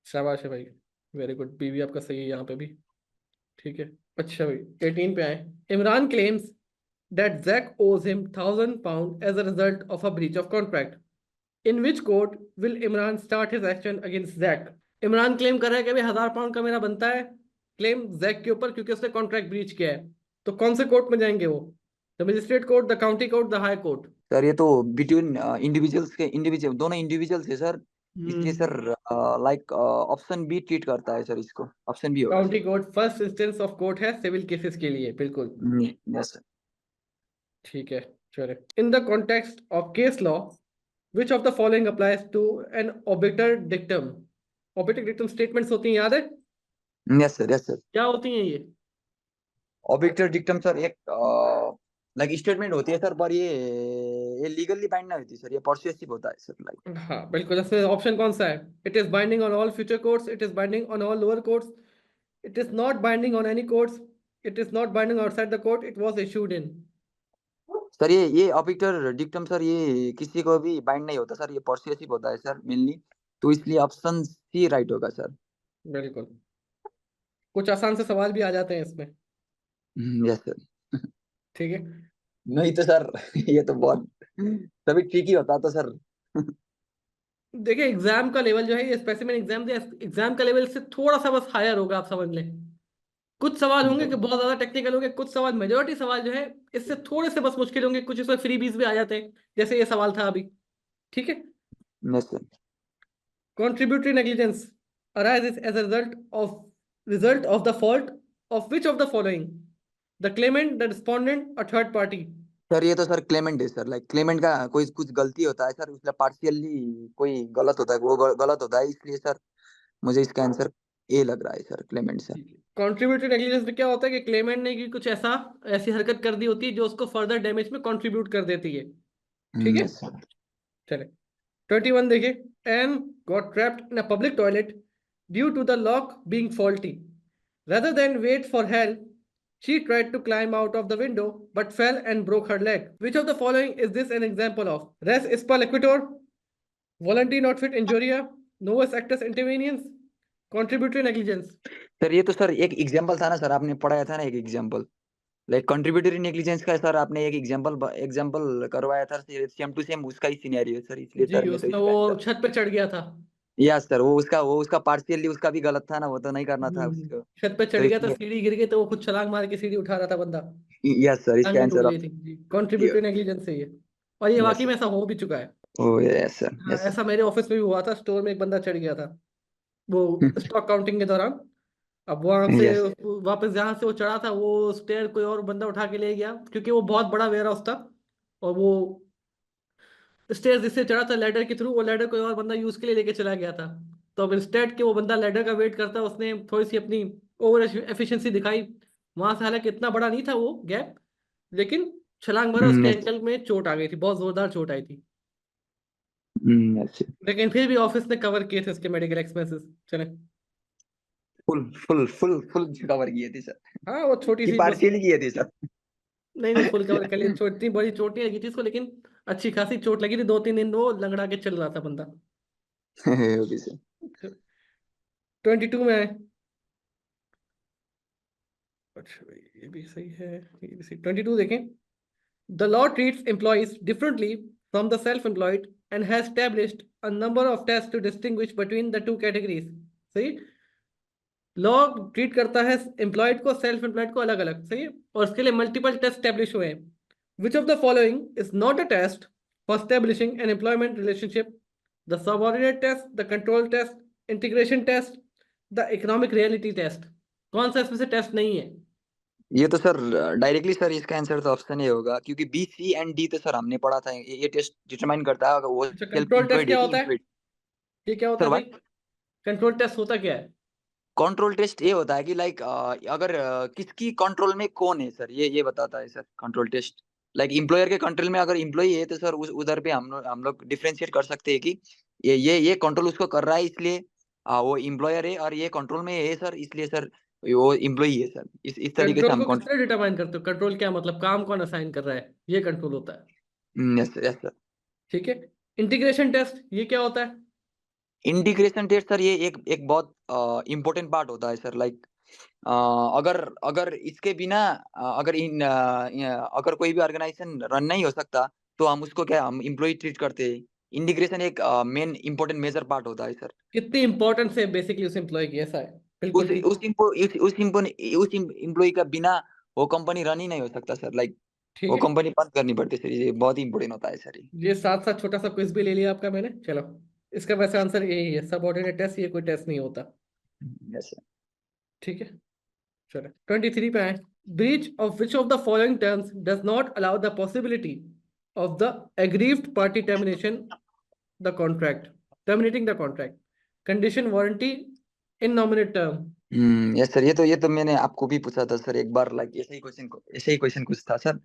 शाबाश है भाई, वेरी गुड। बीवी आपका सही है यहाँ पे भी। ठीक है, अच्छा भाई 18 पे आए। Imran claims that Zach owes him £1,000 as a result of a breach of contract. In which court will Imran start his action against Zach? Imran claim कर रहा है कि अभी £1,000 का मेरा बनता है क्लेम जैक के ऊपर, क्योंकि उसने कॉन्ट्रैक्ट ब्रीच किया है। तो कौन से कोर्ट में जाएंगे वो? The magistrate court, the county court, the high court?
Sir ये तो बिटवीन इंडिविजुअल्स के इंडिविजुअल दोनों इंडिविजुअल्स है सर। इसलिए
hmm.
Sir like option B treat करता है सर इसको ऑप्शन बी होगा
county
sir.
Court first instance of court है सिविल केसेस के लिए, बिल्कुल।
Yes sir.
ठीक है, चले। In the context of case law, which of the following applies to an obiter dictum? Obiter dictum statements होती हैं, याद है?
Yes sir yes sir.
क्या होती हैं ये?
ऑब्जेक्टिव डिक्टम सर एक लाइक स्टेटमेंट होती है सर पर ये लीगली बाइंड नहीं होती सर ये परसुएसिव होता है सर लाइक।
हाँ बिल्कुल, इसमें ऑप्शन कौन सा है? It is binding on all future courts, it is binding on all lower courts, it is not binding on any courts, it is not binding outside the court it was issued in.
Sir ये objective dictum sir ये किसी को भी bind नहीं होता sir ये persuasive होता है सर मेनली। तो इसलिए ऑप्शन सी राइट होगा सर।
बिल्कुल। कुछ आसान से सवाल भी आ जाते हैं इसमें।
Yes sir.
ठीक है।
नहीं तो सर ये तो बहुत तभी ट्रिकी होता तो सर।
देखिए एग्जाम का लेवल जो है, ये स्पेसिमेन एग्जाम दिया, एग्जाम का लेवल से थोड़ा सा बस हायर होगा, आप समझ लें। कुछ सवाल होंगे कि बहुत ज्यादा टेक्निकल होंगे, कुछ सवाल, मेजोरिटी सवाल जो है इससे थोड़े से बस मुश्किल होंगे, कुछ इसमें फ्रीबीज भी आ जाते हैं, जैसे ये सवाल था अभी। ठीक है।
Yes sir.
Contributory negligence arises as a result of the fault of which of the following? The claimant, the respondent, or third party?
Sir ये तो सर क्लेमेंट है सर, लाइक क्लेमेंट का कोई कुछ गलती होता है सर, उसमें पार्शियली कोई गलत होता है, वो गलत होता है, इसलिए सर मुझे इसका आंसर ए लग रहा है sir, Clement sir.
Contributory negligence में क्या होता है कि क्लेमेंट ने की कुछ ऐसी हरकत कर दी होती है जो उसको फर्दर डैमेज में कंट्रीब्यूट कर देती है। ठीक है।
Yes sir.
चले 21 देखिए। Ann got trapped in a public toilet due to the lock being faulty, rather than wait for help, she tried to climb out of the window but fell and broke her leg. Which of the following is this an example of? Res ispa liquitor, volunteer not fit injuria, novus actus interveniens, contributory negligence.
Sir ये तो sir एक example था ना sir, आपने पढ़ाया था ना एक एग्जांपल, लाइक कंट्रीब्यूटरी नेग्लिजेंस का सर, आपने एक एग्जांपल एग्जांपल करवाया था, सेम टू सेम उसका ही सिनेरियो सर, इसलिए
जी
सर मैं तो
उसमें
इसका
वो
आंसर।
छत पे चढ़ गया था।
यस सर, वो उसका पार्शियली उसका भी गलत था ना, वो तो नहीं करना था उसको।
छत पे चढ़
तो
गया था,
इसलिए
सीढ़ी गिर गई तो वो खुद छलांग मार के सीढ़ी उठा रहा था बंदा।
यस सर, इसका
टांगे टूट
आंसर
गई थी जी, कॉन्ट्रीब्यूटरी नेग्लिजेंस है ये। और ये
यस
वाकई में
सर।
ऐसा हो भी चुका है।
ओ यस सर,
हाँ
यस सर।
ऐसा मेरे ऑफिस में भी हुआ था, स्टोर में एक बंदा चढ़ गया था वो स्टॉक काउंटिंग के दौरान। अब वहां से
यस।
वापस जहां से वो चढ़ा था वो स्टेयर कोई और बंदा उठा के ले गया, क्योंकि वो बहुत बड़ा वेयर हाउस था। और वो स्टेयर जिससे चढ़ा था लैडर के थ्रू, वो लैडर कोई और बंदा यूज के लिए लेके चला गया था। तो अब इंस्टेड के वो बंदा लैडर का वेट करता, उसने थोड़ी सी अपनी ओवर एफिशिएंसी दिखाई वहां से, हालांकि इतना बड़ा नहीं था वो गैप, लेकिन छलांग मारा, उसके
यस।
एंकल में चोट आ गई थी, बहुत जोरदार चोट आई थी।
यस।
लेकिन फिर भी ऑफिस ने कवर किए थे उसके मेडिकल एक्सपेंसेस। चले।
Full full full full cover किए थे सर,
हाँ वो छोटी
कि
सी बस।
पार्शियली किए थे सर।
नहीं नहीं फुल कवर कर लिया, चोट इतनी बड़ी चोट नहीं लगी थी उसको, लेकिन अच्छी खासी चोट लगी थी, 2-3 दिन वो लंगड़ा के चल रहा था बंदा।
Okay sir.
22 में है। अच्छा भाई ये भी सही है, ये भी सही। 22 देखें। The law treats employees differently from the self-employed and has established a number of tests to distinguish between the two categories. सही। लॉ ट्रीट करता है एम्प्लॉयड को, सेल्फ एम्प्लॉयड को अलग अलग, सही है, और उसके लिए मल्टीपल टेस्ट स्टैब्लिश हुए हैं। Which of the following is not a test for establishing an employment relationship? The subordinate test, the control test, integration test, the economic reality test. कौन सा इसमें से टेस्ट नहीं है?
ये तो सर डायरेक्टली सर इसका आंसर तो ऑप्शन ए होगा, क्योंकि बी सी एंड डी तो सर हमने पढ़ा था, ये टेस्ट डिटरमाइन करता है अगर वो
अच्छा
सेल्फ
कंट्रोल टेस्ट
एम्प्लॉयड है
क्या
कि
होता है?
एम्प्लॉयड।
ये क्या होता
सर
है भाई?
व्हाट?
कंट्रोल टेस्ट होता क्या है?
कंट्रोल टेस्ट ये होता है कि लाइक अगर किसकी कंट्रोल में कौन है सर, ये बताता है sir control test. Like employer के कंट्रोल में अगर एम्प्लॉय है तो सर उस उधर पे हम लोग डिफरेंशिएट कर सकते हैं कि ये कंट्रोल उसको कर रहा है, इसलिए वो एम्प्लॉयर है, और ये कंट्रोल में है सर, इसलिए सर वो एम्प्लॉई है सर, इस तरीके से
कंट्रोल
हम
को किस तरह डिटरमाइन करते हो? कंट्रोल क्या मतलब, काम कौन असाइन कर रहा है, ये कंट्रोल होता है।
Yes yes sir.
ठीक है। इंटीग्रेशन टेस्ट ये क्या होता है?
इंटीग्रेशन टेस्ट सर ये एक बहुत इम्पोर्टेंट पार्ट होता है सर, लाइक अगर अगर इसके बिना अगर कोई भी ऑर्गेनाइजेशन रन नहीं हो सकता, तो हम उसको क्या हम इम्प्लॉय ट्रीट करते हैं। इंटीग्रेशन एक मेन इंपॉर्टेंट मेजर पार्ट होता है सर।
कितनी इंपॉर्टेंस है बेसिकली उस एम्प्लॉय की, ऐसा है। बिल्कुल
उस
ठीक।
उस इम्पो, उस इम्प्लॉय का बिना वो कंपनी रन ही नहीं हो सकता सर, लाइक
ठीक
वो
है।
कंपनी बंद करनी पड़ती है सर, ये बहुत ही इंपॉर्टेंट होता है सर ये।
ये साथ साथ छोटा सा क्विज भी ले लिया आपका मैंने, चलो। इसका वैसे आंसर यही है, सबऑर्डिनेट टेस्ट, ये कोई टेस्ट नहीं होता।
Yes sir.
ठीक है। चलो 23 पे आए। Breach of which of the following terms does not allow the possibility of the aggrieved party termination the contract, terminating the contract? Condition, warranty, in nominate term.
Yes sir, ये तो मैंने आपको भी पूछा था सर एक बार, लाइक ऐसे ही question कुछ था सर।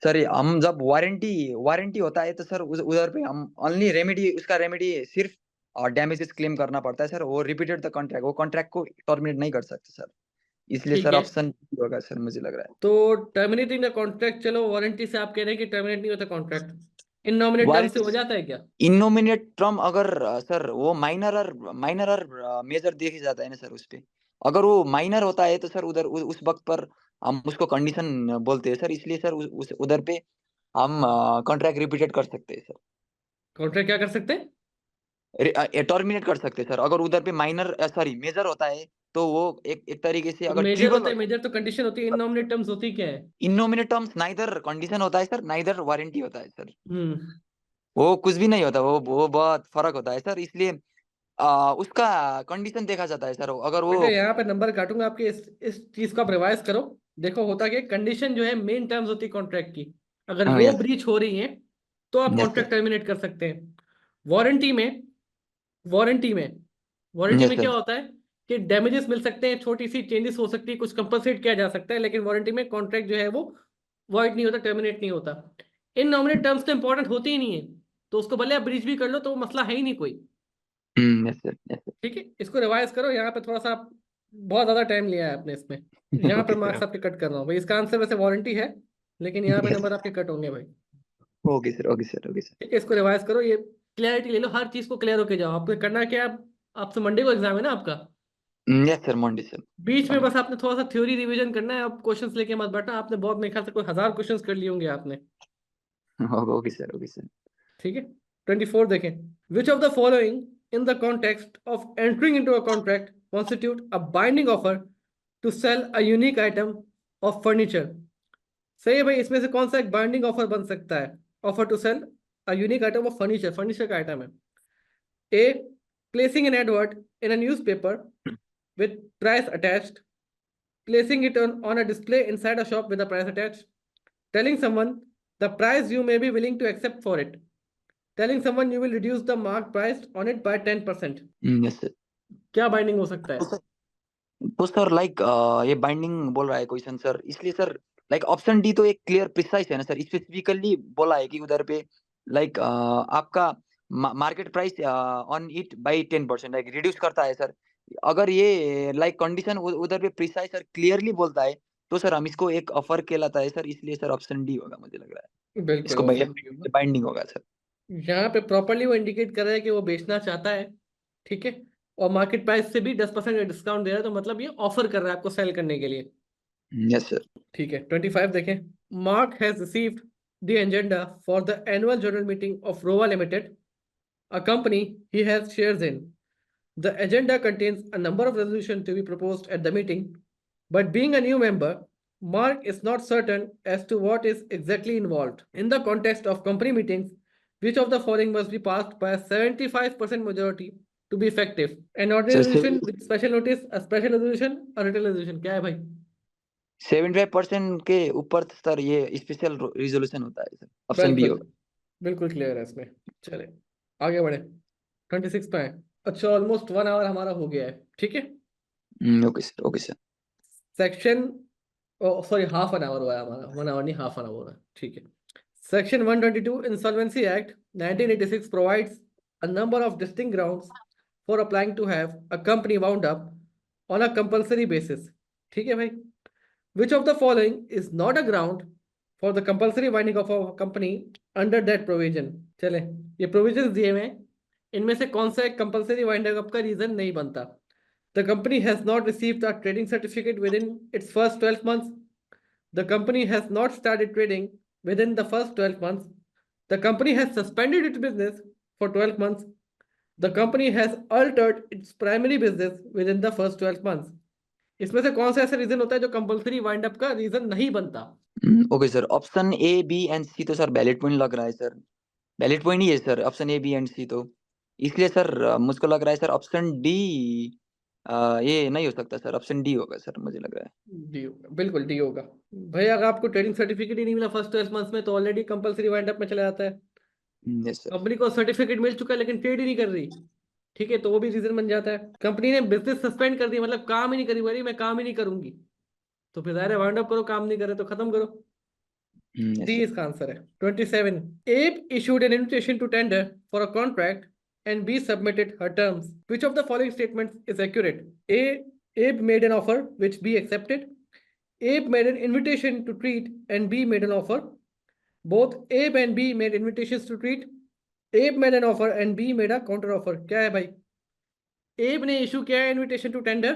सर हम जब वारंटी वारंटी होता है तो सर उधर पे हम ओनली रेमेडी, उसका रेमेडी सिर्फ डैमेजेस क्लेम करना पड़ता है सर, वो रिपीटेड द कॉन्ट्रैक्ट, वो कॉन्ट्रैक्ट को टर्मिनेट नहीं कर सकते सर, इसलिए
ठीक
सर
है।
ऑप्शन होगा सर, मुझे लग रहा है।
तो टर्मिनेटिंग द कॉन्ट्रैक्ट, चलो वारंटी से आप कह रहे हैं कि टर्मिनेट नहीं होता कॉन्ट्रैक्ट। इननॉमिनेट टर्म से
वारंटी
हो जाता है क्या?
इनोमिनेट टर्म अगर सर वो माइनर और मेजर देखे जाता है ना सर उस पे। अगर वो माइनर होता है तो सर उधर उस वक्त पर हम उसको कंडीशन बोलते हैं सर, इसलिए सर उस उधर पे हम कॉन्ट्रैक्ट रिपीटेड कर सकते हैं सर,
कॉन्ट्रैक्ट क्या कर सकते हैं?
टर्मिनेट कर सकते हैं सर। अगर उधर पे माइनर सॉरी मेजर होता है तो वो एक तरीके से
तो
अगर
मेजर
ट्रिबल
होता है,
होता
मेजर तो कंडीशन होती है, इननॉमिनेट टर्म्स होती क्या है?
है, इनोमिनेट टर्म्स नाइदर कंडीशन होता है सर, नाइदर वारंटी होता है सर।
हम्म।
वो कुछ भी नहीं होता, वो बहुत फर्क होता है सर, इसलिए उसका कंडीशन देखा जाता है सर। अगर वो
बेटा यहाँ पे नंबर काटूंगा आपके, इस चीज को आप रिवाइज करो। देखो होता क्या, कंडीशन जो है मेन टर्म्स होती है कॉन्ट्रैक्ट की, अगर वो
यस
ब्रीच हो रही है तो आप
यस
कॉन्ट्रैक्ट
सर,
टर्मिनेट कर सकते हैं। वारंटी में वारंटी में वारंटी
यस
में क्या
सर।
होता है कि डैमेजेस मिल सकते हैं, छोटी सी चेंजेस हो सकती है, कुछ कंपनसेट किया जा सकता है, लेकिन वारंटी में कॉन्ट्रैक्ट जो है वो वॉइड नहीं होता, टर्मिनेट नहीं होता। इन नॉमिनेट टर्म्स तो इंपॉर्टेंट होती ही नहीं है, तो उसको भले आप ब्रीच भी कर लो तो वो मसला है ही नहीं कोई।
यस सर, यस
ठीक है, इसको रिवाइज करो। यहाँ पे थोड़ा सा बहुत ज्यादा टाइम लिया है आपने इसमें।
सर।
यहाँ पे
ओके सर,
मार्क्स आपके कट कर रहा हूँ भाई, इसका आंसर वैसे वारंटी है, लेकिन यहाँ पे
यस
नंबर आपके कट होंगे भाई।
Okay sir, okay sir, okay sir.
ठीक है, इसको रिवाइज करो, ये क्लैरिटी ले लो, हर चीज को क्लियर होके जाओ। आपको करना क्या है, आपसे मंडे को एग्जाम है ना आपका,
यस सर, मंडे सर।
बीच में बस आपने थोड़ा सा थ्योरी रिवीजन करना है, अब क्वेश्चंस लेके मत बैठना। आपने बहुत, मेरे ख्याल से कोई 1000 क्वेश्चंस कर लिए होंगे आपने।
Okay sir, okay sir.
ठीक है, 24 देखें। Which of the following in the context of entering into a contract constitute a binding offer to sell a unique item of furniture? सही है भाई, इसमें से कौन सा एक बाइंडिंग ऑफर बन सकता है? Offer to sell a unique item of furniture, furniture का आइटम है। A, placing an advert in a newspaper with price attached, placing it on a display inside a shop with a price attached, telling someone the price you may be willing to accept for it, telling someone you will reduce the marked price on it by 10%।
Yes sir.
क्या binding हो सकता
तो
है?
Sir तो sir like ये binding बोल रहा है क्वेश्चन सर, इसलिए सर लाइक ऑप्शन डी तो एक क्लियर प्रिसाइज है ना सर, स्पेसिफिकली बोला है कि उधर पे लाइक आपका market price on it by 10% like reduce करता है सर। अगर ये लाइक कंडीशन उधर पे प्रिसाइज सर क्लियरली बोलता है तो सर हम इसको एक ऑफर कहलाता है सर, इसलिए सर ऑप्शन डी होगा मुझे लग रहा है।
बिल्कुल
इसको
ऑप्शन डी होगा।
बाइंडिंग होगा सर।
यहाँ पे प्रॉपरली वो इंडिकेट कर रहा है कि वो बेचना चाहता है। ठीक है, और मार्केट प्राइस से भी 10% का डिस्काउंट दे रहा है, तो मतलब ये ऑफर कर रहा है आपको सेल करने के लिए।
Yes sir.
ठीक है, 25 देखें। Mark has received the agenda for the annual general meeting of रोवा limited, a company he has shares in. The agenda contains a number of resolutions to be proposed at the meeting, but being a new member, Mark is not certain as to what is exactly involved. In the context of company meetings, which of the following must be passed by a 75% majority to be effective? An ordinary
sir
resolution with special notice, a special resolution, a written resolution. क्या है भाई?
75% के ऊपर sir ये special resolution होता है sir, option B
बिल्कुल,
होगा।
बिल्कुल क्लियर है इसमें। चले आगे बढ़े, 26 पे है। अच्छा, ऑलमोस्ट 1 आवर हमारा हो गया है। ठीक है,
okay sir, okay sir.
Section, sorry, half an hour हुआ है हमारा, 1 आवर नहीं, हाफ एन आवर हुआ है। ठीक है, section 122 insolvency act 1986 provides a number of distinct grounds for applying to have a company wound up on a compulsory basis. ठीक है भाई, which of the following is not a ground for the compulsory winding of a company under that provision? चले, ये provision दिए हुए हैं, इनमें से कौन सा एक कंपल्सरी वाइंडिंग अप का रीजन नहीं बनता? The company has not received a trading certificate within its first 12 months. The company has not started trading within the first 12 months. The company has suspended its business for 12 months. The company has altered its primary business within the first 12 months. इसमें से कौन सा ऐसा reason होता है जो compulsory wind up का reason नहीं बनता?
Okay sir, option A B and C तो सर वैलिड पॉइंट लग रहा है सर, वैलिड पॉइंट ही है sir option A B and C तो, इसलिए सर मुझको लग रहा है सर ऑप्शन डी ये नहीं हो सकता सर, ऑप्शन डी होगा सर मुझे लग रहा
डी होगा, बिल्कुल डी होगा। भाई अगर आपको ट्रेडिंग सर्टिफिकेट ही नहीं मिला फर्स्ट 12 मंथ्स में, तो ऑलरेडी कंपल्सरी वाइंड अप में चला जाता है।
है। Yes sir.
कंपनी को सर्टिफिकेट मिल चुका है लेकिन ट्रेड ही नहीं कर रही, ठीक है, तो वो भी रीजन बन जाता है। कंपनी ने बिजनेस सस्पेंड कर दिया, मतलब काम ही नहीं करी, बोली मैं काम ही नहीं करूंगी, तो फिर जाहिर है वाइंड अप करो, काम नहीं करे तो खत्म करो।
Yes
D
sir.
इसका आंसर है। 27, एब issued an invitation to tender for a contract and B submitted her terms. Which of the following statements is accurate? A, Abe made an offer which B accepted. Abe made an invitation to treat and B made an offer. both Abe and B made invitations to treat. Abe made an offer and B made a counter offer. क्या है भाई? एब ने issue किया है invitation to tender,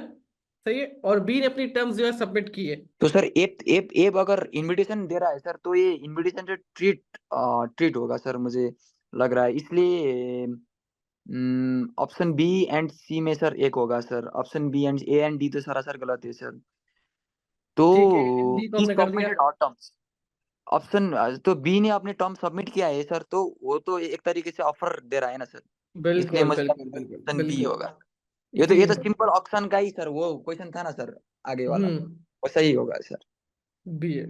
सही है, और बी ने अपनी टर्म्स जो है सबमिट की है।
तो सर एप एप एप अगर इनविटेशन दे रहा है सर, तो ये इनविटेशन से ट्रीट ट्रीट होगा सर, मुझे लग रहा है। इसलिए ऑप्शन बी एंड सी में सर एक होगा sir. Option B and A and D तो सरासर गलत है सर। तो
ठीक है, डी को
ही
हमने कर दिया।
Submitted our terms. ऑप्शन तो बी ने अपने टर्म सबमिट किया है सर, तो वो तो एक तरीके से ऑफर दे रहा है ना सर। इसलिए
बिल्कुल
मुझे
बिल्कुल
लगता है
बिल्कुल
ऑप्शन बी
बिल्कुल।
होगा।
बी
ये तो
है।
सिंपल ऑप्शन का ही सर वो क्वेश्चन था ना सर, आगे वाला,
हम्म।
वो सही होगा सर।
बी है।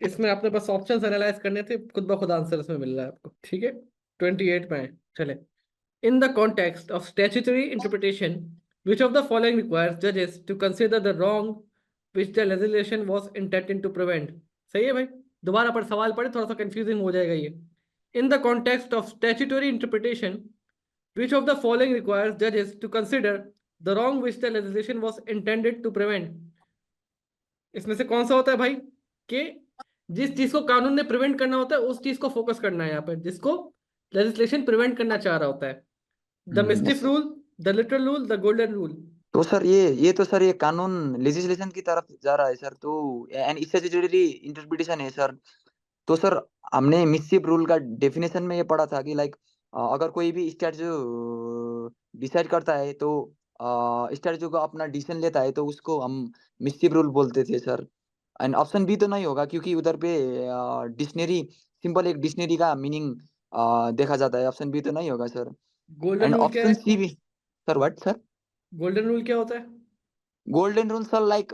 इसमें आपने बस ऑप्शंस एनालाइज करने थे, खुद ब खुद आंसर इसमें मिल रहा है आपको। ठीक है, 28 में है। चले। In the context of statutory interpretation, which of the following requires judges to consider the wrong which the legislation was intended to prevent? सही है भाई, दोबारा पर सवाल पढ़े, थोड़ा सा कंफ्यूजिंग हो जाएगा ये। In the context of statutory interpretation, which of the following requires judges to consider the wrong which the legislation was intended to prevent? इसमें से कौन सा होता है भाई कि जिस चीज को कानून ने प्रिवेंट करना होता है उस चीज को फोकस करना है यहाँ पर, जिसको लेजिस्लेशन प्रिवेंट करना चाह रहा होता है। The mischief
yes।
Rule, the literal rule, the golden rule.
तो सर ये तो सर ये कानून लेजिस्लेशन की तरफ जा रहा है सर, तो एंड स्टैट्यूटरी इंटरप्रिटेशन है सर। तो सर हमने मिसशिप रूल का डेफिनेशन में ये पढ़ा था कि लाइक अगर कोई भी स्टैट्यू डिसाइड करता है, तो स्टैट्यू को अपना डिसीजन लेता है, तो उसको हम मिसशिप रूल बोलते थे सर। एंड ऑप्शन बी तो नहीं होगा, क्योंकि उधर पे डिक्शनरी, सिंपल एक डिक्शनरी का मीनिंग देखा जाता है। ऑप्शन बी तो नहीं होगा सर।
गोल्डन
एंड
रूल क्या
ऑप्शन
है?
सी भी sir. What sir?
Golden rule क्या होता है?
Golden rule sir like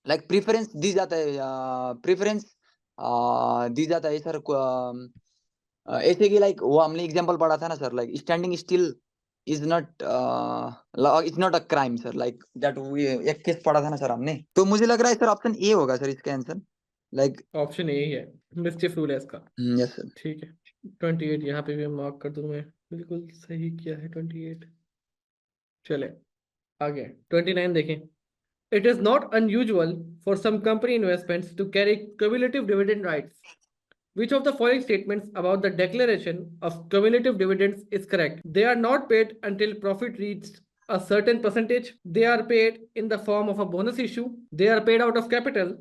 like preference दी जाता है, प्रेफरेंस दी जाता है सर। ऐसे कि लाइक वो हमने एग्जांपल पढ़ा था ना sir, like standing still is not a crime sir, like that. वो एक केस पढ़ा था ना सर हमने, तो मुझे लग रहा है सर ऑप्शन ए होगा सर इसका आंसर, लाइक।
ऑप्शन ए ही है, मिस्टिफ रूल है इसका।
Yes sir.
ठीक है, 28 यहाँ पे भी मार्क कर दूं मैं। बिल्कुल सही किया है 28। चले आगे, 29 देखें। It is not unusual for some company investments to carry cumulative dividend rights. Which of the following statements about the declaration of cumulative dividends is correct? They are not paid until profit reaches a certain percentage. They are paid in the form of a bonus issue. They are paid out of capital.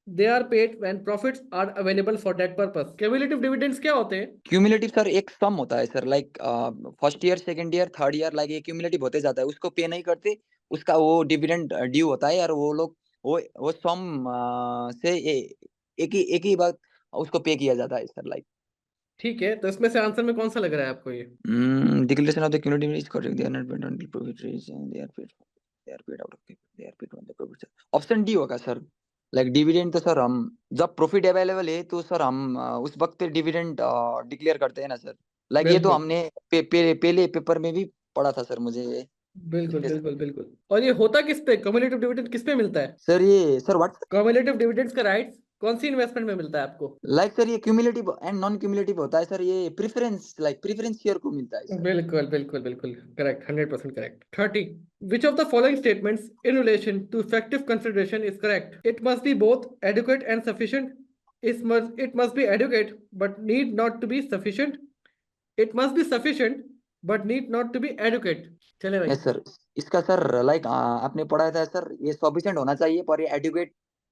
They are paid when profits are available for that purpose. Cumulative dividends क्या होते हैं?
Cumulative sir एक सम होता है sir, like first year, second year, third year, like ये cumulative होते जाता है, उसको पे नहीं करते, उसका वो डिविडेंड ड्यू होता है, और वो लोग वो सम से एक ही बार उसको पे किया जाता है सर, लाइक।
ठीक है, तो इसमें से आंसर में कौन सा लग रहा है आपको ये?
Declaration of the cumulative is correct, they are not paid on profit reach, they are paid out of they are paid on the profit. Option D होगा सर। लाइक डिविडेंड तो सर हम जब प्रॉफिट अवेलेबल है, तो sir हम उस वक्त dividend declare करते हैं ना सर। लाइक ये तो
बिल्कुल
हमने पहले पेपर में भी पढ़ा था सर, मुझे ये
बिल्कुल
स्पेशल।
बिल्कुल बिल्कुल। और ये होता किस पे, कम्युलेटिव डिविडेंड किस पे मिलता है?
सर ये सर व्हाट?
कम्युलेटिव डिविडेंड्स का राइट्स कौन सी इन्वेस्टमेंट में मिलता है आपको?
लाइक सर ये क्यूमुलेटिव एंड नॉन क्यूमुलेटिव होता है सर, ये प्रेफरेंस, लाइक प्रेफरेंस शेयर को मिलता है सर।
बिल्कुल बिल्कुल बिल्कुल correct, 100% correct. 30, which of the following statements in relation to effective consideration is correct? It must be both adequate and sufficient. It must be adequate but need not to be sufficient. It must be sufficient but need not to be adequate. चले भाई।
Yes sir. इसका sir like आपने पढ़ा था sir, ये sufficient होना चाहिए, पर ये एडुकेट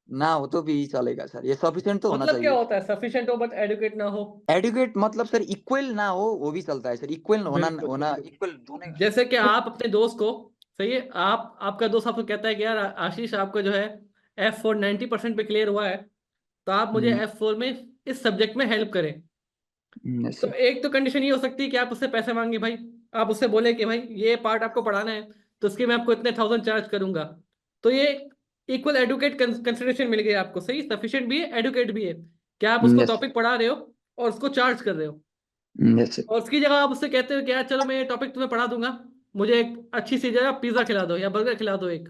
ना हो तो भी चलेगा सर, ये सफिशिएंट तो होना
मतलब क्या
चाहिए।
होता है सफिशिएंट हो बट एडुकेट ना हो?
एडुकेट मतलब सर इक्वल ना हो, वो भी चलता है सर। इक्वल होना
बिल्कुल
होना
बिल्कुल।
इक्वल दोनों।
जैसे कि आप अपने दोस्त को, सही है, आपका दोस्त आपको कहता है कि यार आशीष आपको जो है F4 90% पे क्लियर हुआ है, तो आप मुझे F4 में इस सब्जेक्ट में हेल्प करें।
यस
तो
सर।
एक तो कंडीशन ये हो सकती है कि आप उससे पैसे मांगे भाई, आप उससे बोले कि भाई ये पार्ट आपको पढ़ाना है तो उसके मैं आपको इतने 1000 चार्ज करूंगा। तो ये इक्वल एडुकेट कंसिडरेशन मिल गई आपको, सही, सफिशिएंट भी है एडुकेट भी है। क्या आप उसको
यस
टॉपिक पढ़ा रहे हो और उसको चार्ज कर रहे हो,
यस सर।
और उसकी जगह आप उससे कहते हो कि यार चलो मैं ये टॉपिक तुम्हें पढ़ा दूंगा, मुझे एक अच्छी सी जगह पिज्जा खिला दो या बर्गर खिला दो एक।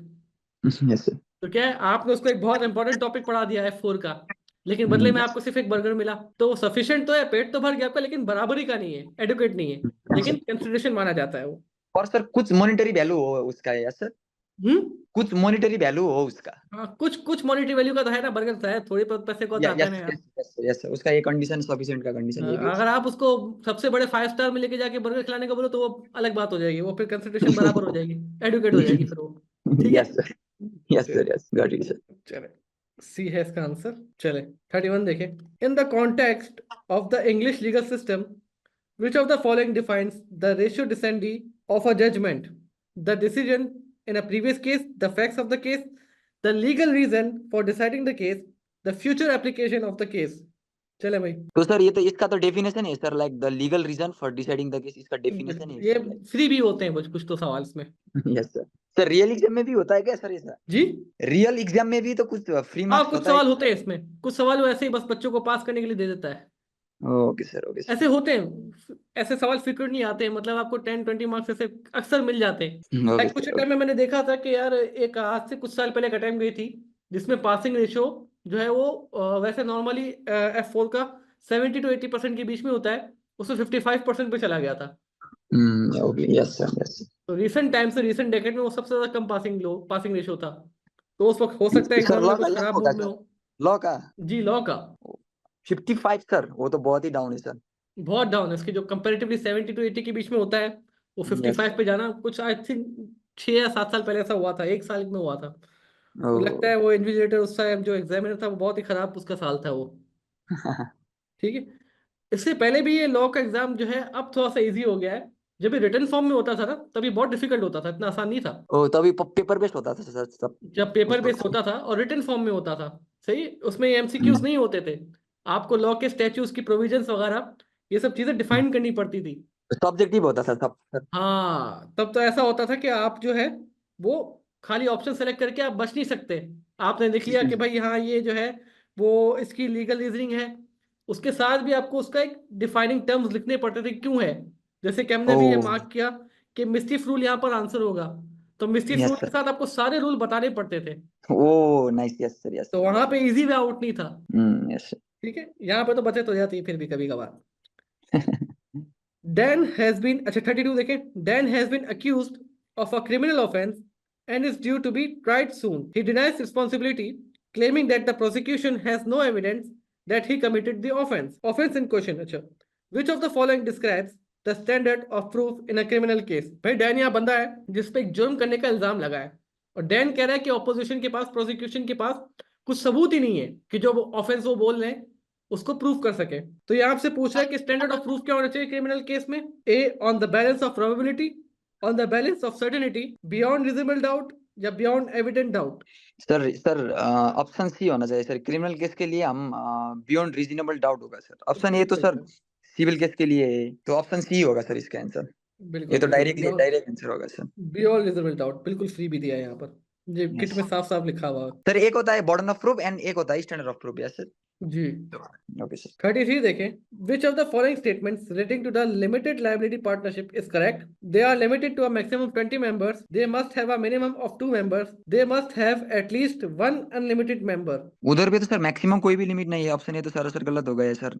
Yes sir.
तो क्या है, आपने उसको एक बहुत इंपॉर्टेंट टॉपिक पढ़ा दिया F4 का, लेकिन बदले में आपको सिर्फ एक बर्गर मिला। तो सफिशिएंट तो है, पेट तो भर गया आपका, लेकिन बराबरी का नहीं है, एडुकेट नहीं है, लेकिन कंसिडरेशन माना जाता है वो।
और सर कुछ मॉनेटरी वैल्यू हो उसका, यस सर। कुछ मॉनेटरी वैल्यू हो उसका।
हाँ, कुछ कुछ मॉनेटरी वैल्यू का तो है ना, बर्गर तो है, थोड़े बहुत पैसे का तो आता है
यस
ना यार।
यस यस यस, उसका ये कंडीशन, सफिशिएंट का कंडीशन ये भी
अगर आप उसको सबसे बड़े 5 स्टार में लेके जाके बर्गर खिलाने का बोलो तो वो अलग बात हो जाएगी, वो फिर कंसिडरेशन बराबर हो जाएगी, एडुकेट हो जाएगी फिर वो। ठीक है।
यस सर, यस
चल-
sir, yes got it sir.
चले, सी है इसका आंसर। चले 31 देखें। इन the context of the English legal system, which of the following defines the ratio decidendi of a judgment? The decision in a previous case, the facts of the case, the legal reason for deciding the case, the future application of the case. चले भाई।
तो sir ये तो इसका तो definition है sir, like the legal reason for deciding the case, इसका definition है
ये
सर लाइक।
फ्री भी होते हैं कुछ कुछ तो सवाल इसमें।
Yes sir. Sir real exam में भी होता है क्या सर ऐसा?
जी।
रियल एग्जाम में भी तो कुछ फ्री
हाँ,
मार्क्स
कुछ
होता है
सवाल
क्या
होते
सर?
हैं इसमें, कुछ सवाल वो ऐसे ही बस बच्चों को पास करने के लिए दे देता है।
ओके सर, ओके सर,
ऐसे होते हैं, ऐसे सवाल फ्रिक्वेंटली आते हैं, मतलब आपको 10-20 मार्क्स ऐसे अक्सर मिल जाते हैं।
ओके
कुछ
सर,
टाइम
ओके।
में मैंने देखा था कि यार एक आज से कुछ साल पहले का टाइम गई थी जिसमें पासिंग रेशियो जो है वो वैसे नॉर्मली F4 का 70 to 80% के बीच में होता है, उसमें 55% पे चला गया था।
ओके, यस सर, यस
तो रिसेंट टाइम से रिसेंट डेकेड में वो सबसे ज्यादा कम पासिंग रेशियो था। तो उस वक्त हो सकता है
सर।
एग्जाम
लॉ
में
का,
कुछ
लॉ
खराब
होगा
मूड में
सर,
हो।
लॉ का।
जी, लॉ का
55 सर, वो तो बहुत ही डाउन है सर।
बहुत डाउन है, इसकी जो कंपेरेटिवली 70 to 80 के बीच में होता है वो फिफ्टी
यस।
फाइव पे जाना कुछ आई थिंक 6 या 7 साल पहले ऐसा हुआ था, एक साल में हुआ था।
ओ।
तो लगता है वो इन्विजिलेटर उस टाइम जो एग्जामिनर था वो बहुत ही खराब उसका साल था वो। ठीक है। इससे पहले भी ये लॉ का एग्जाम जो है अब थोड़ा सा इजी हो गया है। जब ये रिटर्न फॉर्म में होता था ना तभी बहुत डिफिकल्ट होता था, इतना आसान नहीं था।
ओ, तभी पेपर बेस्ड होता था सर सब।
जब पेपर
उस
बेस्ड
वक्त।
होता था और रिटन फॉर्म में होता था, सही, उसमें एमसीक्यूज
हम्म।
नहीं होते थे। आपको लॉ के स्टैट्यूज की प्रोविजंस वगैरह ये सब चीजें डिफाइन करनी पड़ती थी।
सब्जेक्टिव होता था सब सर।
हाँ, तब तो ऐसा होता था कि आप जो है वो खाली ऑप्शन सेलेक्ट करके आप बच नहीं सकते। आपने देख लिया कि भाई हाँ ये जो है वो इसकी लीगल रीजनिंग है, उसके साथ भी आपको उसका एक डिफाइनिंग टर्म्स लिखने पड़ते थे क्यों है। जैसे कि हमने
ओ।
भी ये मार्क किया कि मिस्टिफ रूल यहाँ पर आंसर होगा, तो मिस्टिफ रूल
यस
के
सर।
साथ आपको सारे रूल बताने पड़ते थे।
ओ नाइस, यस सर, यस
तो
सर,
वहां
गॉट
पे इजी वे आउट नहीं था।
इट। यस
ठीक है, यहाँ पे तो बचत हो जाती है फिर भी कभी कभार।
सर।
Dan has been, अच्छा 32 देखें। Dan has been accused of a criminal offense and is due to be tried soon. He denies responsibility, claiming that the prosecution has no evidence that he committed the offense. Offense in question, अच्छा, which of the following describes the standard of proof in a criminal case? भाई Dan यहाँ बंदा है जिस पे एक जुर्म करने का इल्जाम लगा है, और डैन कह रहा है कि ऑपोजिशन के पास, प्रोसिक्यूशन के पास कुछ सबूत ही नहीं है कि जो ऑफेंस वो बोल रहे हैं उसको प्रूफ कर सके। तो ये आपसे पूछ रहा है कि स्टैंडर्ड ऑफ प्रूफ क्या होना चाहिए क्रिमिनल केस में। A, on the balance of probability, on the balance of certainty, beyond reasonable doubt, या beyond evident doubt.
Sir option C होना चाहिए सर, क्रिमिनल केस के लिए हम बियॉन्ड रीजनेबल डाउट होगा सर। ऑप्शन ए तो
बिल्कुल
सर सिविल केस के लिए है, तो ऑप्शन सी होगा सर इसका आंसर। ये
बिल्कुल
तो
बिल्कुल,
डायरेक्टली
बियॉन्ड,
डायरेक्ट आंसर होगा सर।
बियॉन्ड रिजनेबल डाउट बिल्कुल फ्री भी दिया है यहाँ पर, ये किट
यस
में साफ साफ लिखा हुआ है।
सर, एक होता है बर्डन ऑफ प्रूफ एंड एक होता है standard of proof, yes sir.
जी।
Okay sir.
33 देखें। Which of the following statements relating to the limited liability partnership is correct? They are limited to a maximum of 20 members. They must have a minimum of 2 members. They must have at least one unlimited member.
उधर पे तो sir maximum कोई भी limit नहीं है, option A तो sir गलत हो गया है सर।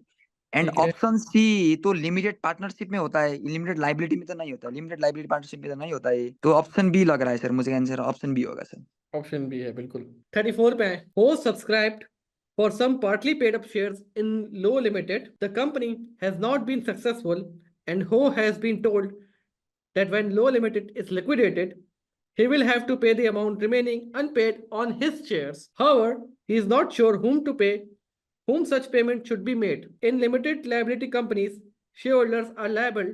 एंड
ठीक है।
ऑप्शन सी तो लिमिटेड पार्टनरशिप में होता है, लिमिटेड लाइबिलिटी में तो नहीं होता, लिमिटेड लाइबिलिटी पार्टनरशिप में तो नहीं होता है, तो ऑप्शन बी लग रहा है सर मुझे, आंसर ऑप्शन बी होगा सर।
ऑप्शन बी है बिल्कुल। 34 पे है। हो subscribed for some partly paid up shares in Low Limited, the company has not been successful, and Ho has been told that when Low Limited is liquidated, he will have to pay the amount remaining unpaid on his shares. However, he is not sure whom to pay, whom such payment should be made. In limited liability companies, shareholders are liable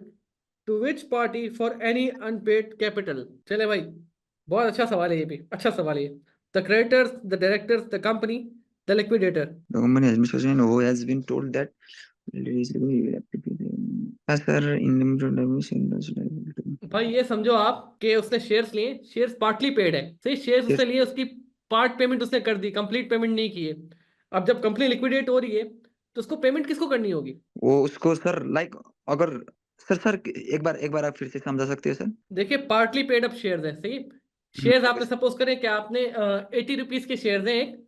to which party for any unpaid capital? चले भाई, बहुत अच्छा सवाल है, ये भी अच्छा सवाल है। The creditors, the directors, the company, the liquidator.
The company has been chosen who has been told that sir in limited.
भाई ये समझो आप कि उसने शेयर्स लिए, शेयर्स पार्टली पेड है, सही, शेयर्स उसने लिए, उसकी पार्ट पेमेंट उसने कर दी, कंप्लीट पेमेंट नहीं की है। अब जब कंपनी लिक्विडेट हो रही है तो उसको पेमेंट किसको करनी होगी?
वो उसको सर लाइक, अगर सर एक बार आप फिर से समझा सकते हो सर?
देखिए पार्टली पेड अप शेयर्स है, सही। शेयर्स
ओके
आपने सपोज करें कि आपने 80 रुपीज के शेयर्स हैं एक,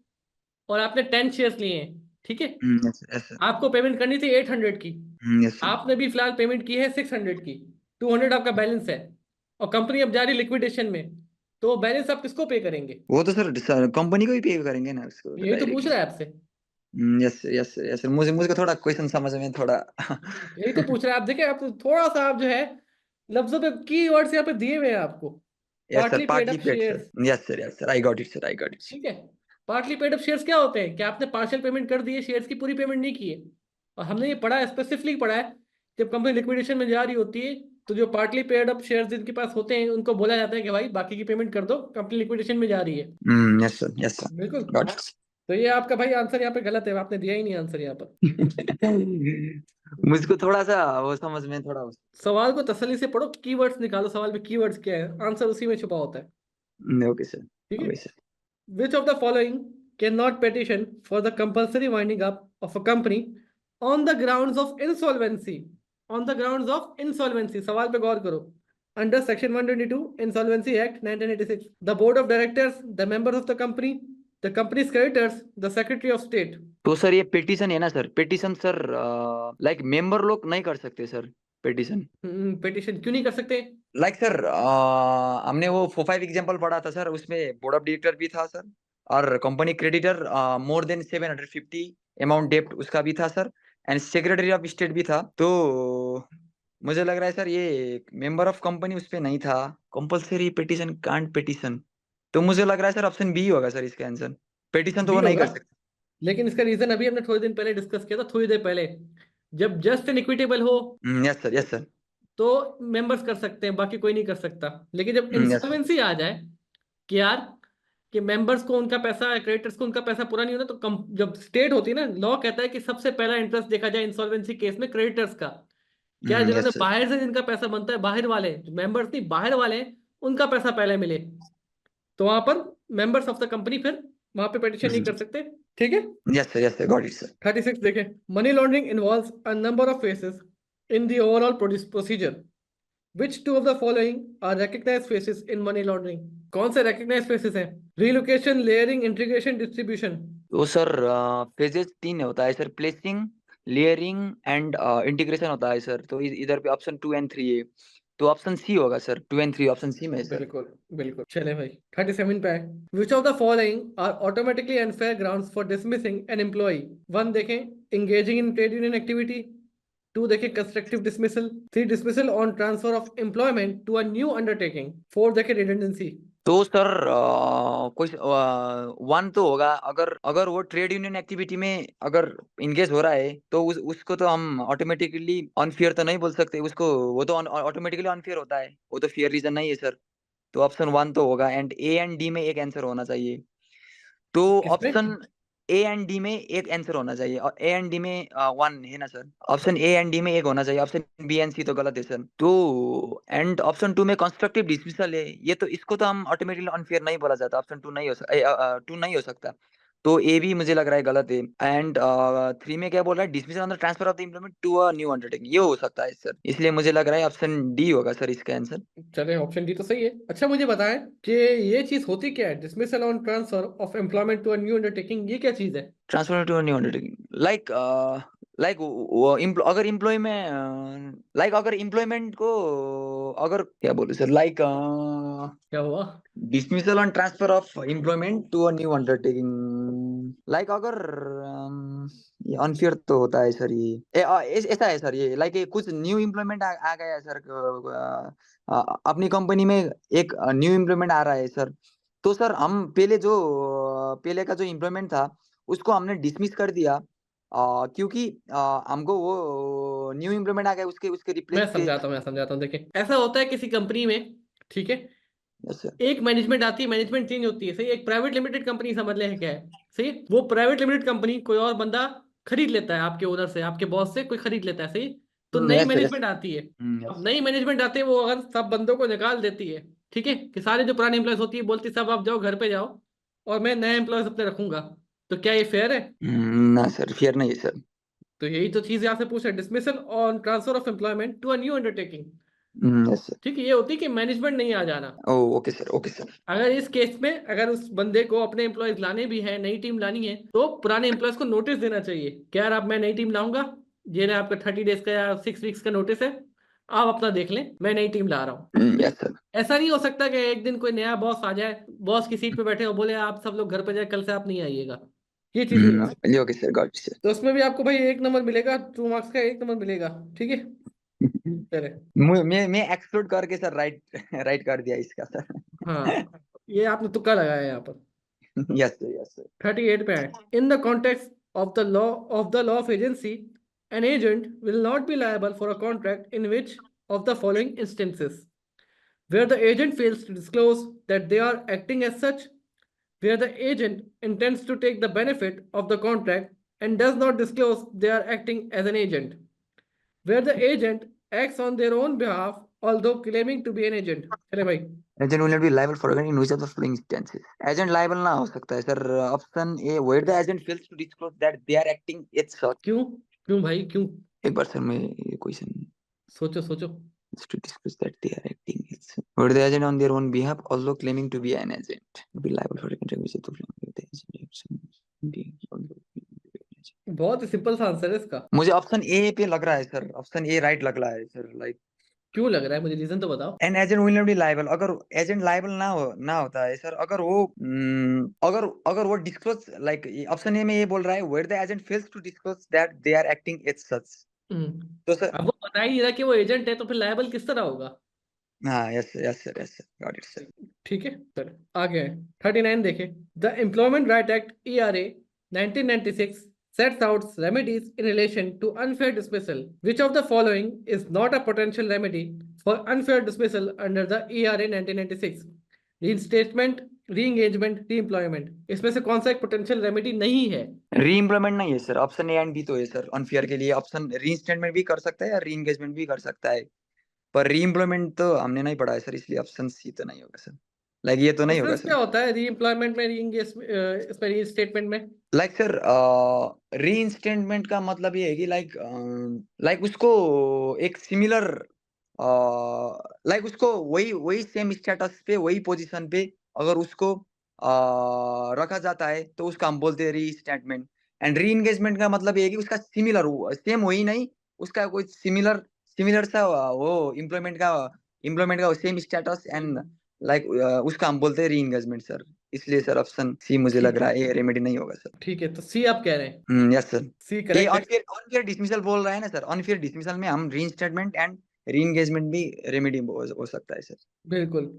और आपने 10 शेयर्स लिए हैं, ठीक है।
यस यस
आपको पेमेंट करनी थी 800 की,
यस सर।
आपने भी फिलहाल पेमेंट की है 600 की, 200 आपका बैलेंस है, और कंपनी अब जा रही लिक्विडेशन में। तो बैलेंस आप किसको पे करेंगे?
वो तो सर कंपनी को ही पे करेंगे ना उसको
यही तो पूछ
डायरेक्टली।
रहा है आपसे।
यस यस यस मुझे मुझे थोड़ा क्वेश्चन समझ में थोड़ा
यही तो पूछ रहा है। आप देखिए, आप थोड़ा सा आप जो है लफ्जों पे की वर्ड्स यहाँ पे दिए हुए हैं आपको।
Yes sir
partly paid
partly
up
paid
shares.
Sir yes sir I got it sir I got it.
ठीक है। पार्टली पेड अप शेयर्स क्या होते हैं? कि आपने पार्शियल पेमेंट कर दी है, शेयर्स की पूरी पेमेंट नहीं की है। और हमने ये पढ़ा है, स्पेसिफिकली पढ़ा है, जब कंपनी लिक्विडेशन में जा रही होती है तो जो पार्टली पेड अप शेयर्स जिनके पास होते हैं उनको बोला जाता है कि भाई बाकी की पेमेंट कर दो, कंपनी लिक्विडेशन में जा रही है।
यस सर
बिल्कुल।
Got it.
तो ये आपका भाई आंसर यहाँ पे गलत है, आपने दिया ही नहीं आंसर यहाँ पर।
मुझको थोड़ा सा वो समझ में थोड़ा
सवाल को तसल्ली से पढ़ो, कीवर्ड्स निकालो, सवाल में कीवर्ड्स क्या है, आंसर उसी में छुपा होता है।
ओके सर
ठीक है।
Okay sir.
Which of the following cannot petition for the compulsory winding up of a company on the grounds of insolvency? On the grounds of insolvency. सवाल पे गौर करो। Under Section 122 Insolvency Act 1986, the board of directors, the members of the company's creditors, the secretary of state.
तो sir ये petition है ना sir, petition sir like member लोग नहीं कर सकते सर पिटीशन।
पिटिशन क्यों नहीं कर सकते?
लाइक सर हमने वो 4-5 एग्जांपल पढ़ा था सर, उसमें बोर्ड ऑफ डायरेक्टर भी था सर, और company creditor more than 750 amount डेप्ट उसका भी था sir, and secretary of state भी था। तो मुझे लग रहा है सर ये मेंबर ऑफ कंपनी उस पे नहीं था, कंपलसरी पिटीशन कांट पिटीशन। तो मुझे लग रहा है सर ऑप्शन बी होगा सर इसका आंसर, पिटीशन तो
बी
वो नहीं
होगा।
कर सकते।
लेकिन इसका रीजन अभी हमने थोड़े दिन पहले डिस्कस किया था, थोड़ी देर पहले। जब जस्ट एंड इक्विटेबल हो
यस सर यस सर
तो मेंबर्स कर सकते हैं, बाकी कोई नहीं कर सकता। लेकिन जब
यस सर।
इंसॉल्वेंसी आ जाए कि यार कि मेंबर्स को उनका पैसा, क्रेडिटर्स को उनका पैसा पूरा नहीं होना, तो जब स्टेट होती है ना, लॉ कहता है कि सबसे पहला इंटरेस्ट देखा जाए इंसॉल्वेंसी केस में क्रेडिटर्स का। क्या जिन्होंने
यस सर
बाहर से जिनका पैसा बनता है, बाहर वाले मेंबर्स नहीं, बाहर वाले हैं, उनका पैसा पहले मिले। तो वहां पर मेंबर्स ऑफ द कंपनी फिर वहां पे पिटिशन नहीं कर सकते। ठीक है।
Yes sir got it sir.
36 देखें। Money laundering involves a number of faces in the overall procedure. Which two of the following are recognized phases in money laundering? कौन से recognized phases हैं? Relocation, layering, integration, distribution.
तो sir phases 3 होता है sir, placing, layering and integration होता है sir. तो इधर पे ऑप्शन 2 एंड 3 है, तो ऑप्शन सी होगा सर, 2 एंड 3 ऑप्शन सी में है सर।
बिल्कुल बिल्कुल। चले भाई 37 पे है। Which of the following are automatically unfair grounds for dismissing an employee? 1 देखें, engaging in trade union activity. 2 देखें, constructive dismissal. 3 dismissal on transfer of employment to a new undertaking. 4 देखें, redundancy.
तो सर कोई 1 तो होगा, अगर अगर वो ट्रेड यूनियन एक्टिविटी में अगर इंगेज हो रहा है तो उसको तो हम ऑटोमेटिकली अनफेयर तो नहीं बोल सकते उसको, वो तो ऑटोमेटिकली अनफेयर होता है, वो तो फेयर रीजन नहीं है सर। तो ऑप्शन 1 तो होगा, एंड ए एंड डी में एक आंसर होना चाहिए। तो
किस पे?
ऑप्शन ए एंड डी में एक आंसर होना चाहिए, और ए एंड डी में 1 है ना sir, option A and D में एक होना चाहिए, ऑप्शन बी एंड सी तो गलत है सर। तो एंड ऑप्शन 2 में कंस्ट्रक्टिव डिसमिसल है, ये तो इसको तो हम ऑटोमेटिकली अनफेयर नहीं बोला जाता, ऑप्शन 2 नहीं हो सकता, 2 नहीं हो सकता। तो ए भी मुझे लग रहा है गलत है। एंड 3 में क्या बोल रहा है, dismissal on the transfer of the employment to a new undertaking, ये हो सकता है सर, इसलिए मुझे लग रहा है ऑप्शन डी होगा सर इसका आंसर।
चले, ऑप्शन डी तो सही है। अच्छा मुझे बताएं कि ये चीज होती क्या है, dismissal on transfer of employment to a new undertaking, ये क्या चीज है?
Transfer to new undertaking like like अगर एम्प्लॉय में लाइक अगर एम्प्लॉयमेंट को अगर क्या बोलूं सर, लाइक
क्या हुआ?
Dismissal on transfer of employment to a new undertaking, like अगर ये अनफेयर तो होता है सर, ये ऐसा है सर, ये लाइक कुछ न्यू एम्प्लॉयमेंट आ गया है सर, अपनी कंपनी में एक न्यू एम्प्लॉयमेंट आ रहा है सर। तो सर हम पहले का जो एम्प्लॉयमेंट था उसको हमने डिसमिस कर दिया, क्योंकि हमको वो न्यू इम्प्लीमेंट आ गया, उसके उसके रिप्लेस पे।
मैं समझाता हूँ। देखिए ऐसा होता है किसी कंपनी में, ठीक है,
यस सर
एक मैनेजमेंट आती है, मैनेजमेंट चेंज होती है, सही। एक प्राइवेट लिमिटेड कंपनी समझ ले है क्या है, सही। वो प्राइवेट लिमिटेड कंपनी कोई और बंदा खरीद लेता है, आपके ओनर से, आपके बॉस से कोई खरीद लेता है, सही। तो नई
यस सर यस
मैनेजमेंट आती है। अब
यस
नई मैनेजमेंट आती है, वो अगर सब बंदों को निकाल देती है, ठीक है, कि सारे जो पुराने एम्प्लॉयज होती है बोलती है, सब आप जाओ घर पे जाओ और मैं नए एम्प्लॉयज अपने रखूंगा। तो क्या ये फेयर है?
ना सर फेयर नहीं है सर।
तो यही तो चीज यहाँ से पूछ रहा है, dismissal on transfer of employment to a new undertaking.
Yes sir.
ठीक है, ये होती है कि मैनेजमेंट नहीं आ जाना।
ओ ओके सर ओके सर।
अगर इस केस में अगर उस बंदे को अपने एम्प्लॉयज लाने भी है, नई टीम लानी है, तो पुराने एम्प्लॉयज को नोटिस देना चाहिए कि यार आप, मैं नई टीम लाऊंगा, ये ना आपका 30 डेज का या 6 वीक्स का नोटिस है, आप अपना देख लें, मैं नई टीम ला रहा हूँ।
Yes sir.
ऐसा नहीं हो सकता कि एक दिन कोई नया बॉस आ जाए, बॉस की सीट पे बैठे और बोले आप सब लोग घर पे जाए, कल से आप नहीं आइएगा। ये चीज नहीं हो सकती।
Okay sir, got sir.
तो उसमें भी आपको भाई 1 नंबर मिलेगा, 2 मार्क्स का 1 नंबर मिलेगा, ठीक है। चले।
मैं एक्सक्लूड करके सर राइट राइट कर दिया इसका सर।
हाँ, ये आपने तुक्का लगाया यहाँ पर।
Yes sir, yes sir.
38 पे आए। इन the context of the law of agency, an agent will not be liable for a contract in which of the following instances: where the agent fails to disclose that they are acting as such, where the agent intends to take the benefit of the contract and does not disclose they are acting as an agent, where the agent acts on their own behalf although claiming to be an agent. चले भाई।
Agent will not be liable for in which of the following instances? Agent liable ना हो सकता है sir. Option A, where the agent fails to disclose that they are acting as such।
क्यों? क्यों भाई क्यों?
एक बार सर मैं ये क्वेश्चन,
सोचो सोचो।
to disclose that they are acting as where the agent on their own behalf although claiming to be an agent be liable for a contract which is the
बहुत ही सिंपल सा answer है इसका।
मुझे option A पे लग रहा है sir, option ए right लग रहा है सर। लाइक
क्यों लग रहा है, मुझे रीजन तो बताओ।
An agent will not be liable, अगर एजेंट लायबल ना होता है सर, अगर वो अगर वो डिस्क्लोज, लाइक ऑप्शन ए में ये बोल रहा है where the agent fails to disclose that they are acting as such. तो सर
अब वो बता ही नहीं रहा कि वो एजेंट है, तो फिर लायबल किस तरह होगा?
हाँ, yes yes sir, yes sir, got it sir.
ठीक है, चलो आगे। 39 देखे। The employment right act ERA 1996 sets out remedies in relation to unfair dismissal. Which of the following is not a potential remedy for unfair dismissal under the ERA 1996? Reinstatement, re-engagement, re-employment। इसमें से कौन सा एक potential remedy नहीं है?
री employment नहीं है sir, option A and B तो है सर अनफेयर के लिए। ऑप्शन री इंस्टेटमेंट भी कर सकता है या री एंगेजमेंट भी कर सकता है, पर री एम्प्लॉयमेंट तो हमने नहीं पढ़ा है सर, इसलिए ऑप्शन सी तो नहीं होगा सर। लाइक ये तो नहीं होगा
डिफरेंस
सर।
क्या होता है री-एम्प्लॉयमेंट में, इसमें री-स्टेटमेंट में?
लाइक सर री इंस्टेटमेंट का मतलब ये है कि लाइक उसको एक सिमिलर, लाइक उसको वही वही सेम स्टेटस पे, वही पोजीशन पे अगर उसको रखा जाता है तो उसका हम बोलते हैं री स्टेटमेंट। एंड री इंगेजमेंट का मतलब ये है कि उसका सिमिलर, सेम वही नहीं, उसका कोई सिमिलर सिमिलर सा वो एम्प्लॉयमेंट का सेम स्टेटस एंड लाइक उसका हम बोलते हैं री इंगेजमेंट सर। इसलिए सर ऑप्शन सी मुझे लग
ठीक
रहा
है,
है, ये रेमेडी नहीं होगा सर।
ठीक है, तो सी आप कह रहे हैं।
Yes sir.
सी
ये
करेक्ट है।
अनफेयर अनफेयर डिसमिसल बोल रहा है ना सर, अनफेयर डिसमिसल में हम रीइंस्टेटमेंट एंड रीइंगेजमेंट भी रेमेडी हो सकता है सर।
बिल्कुल।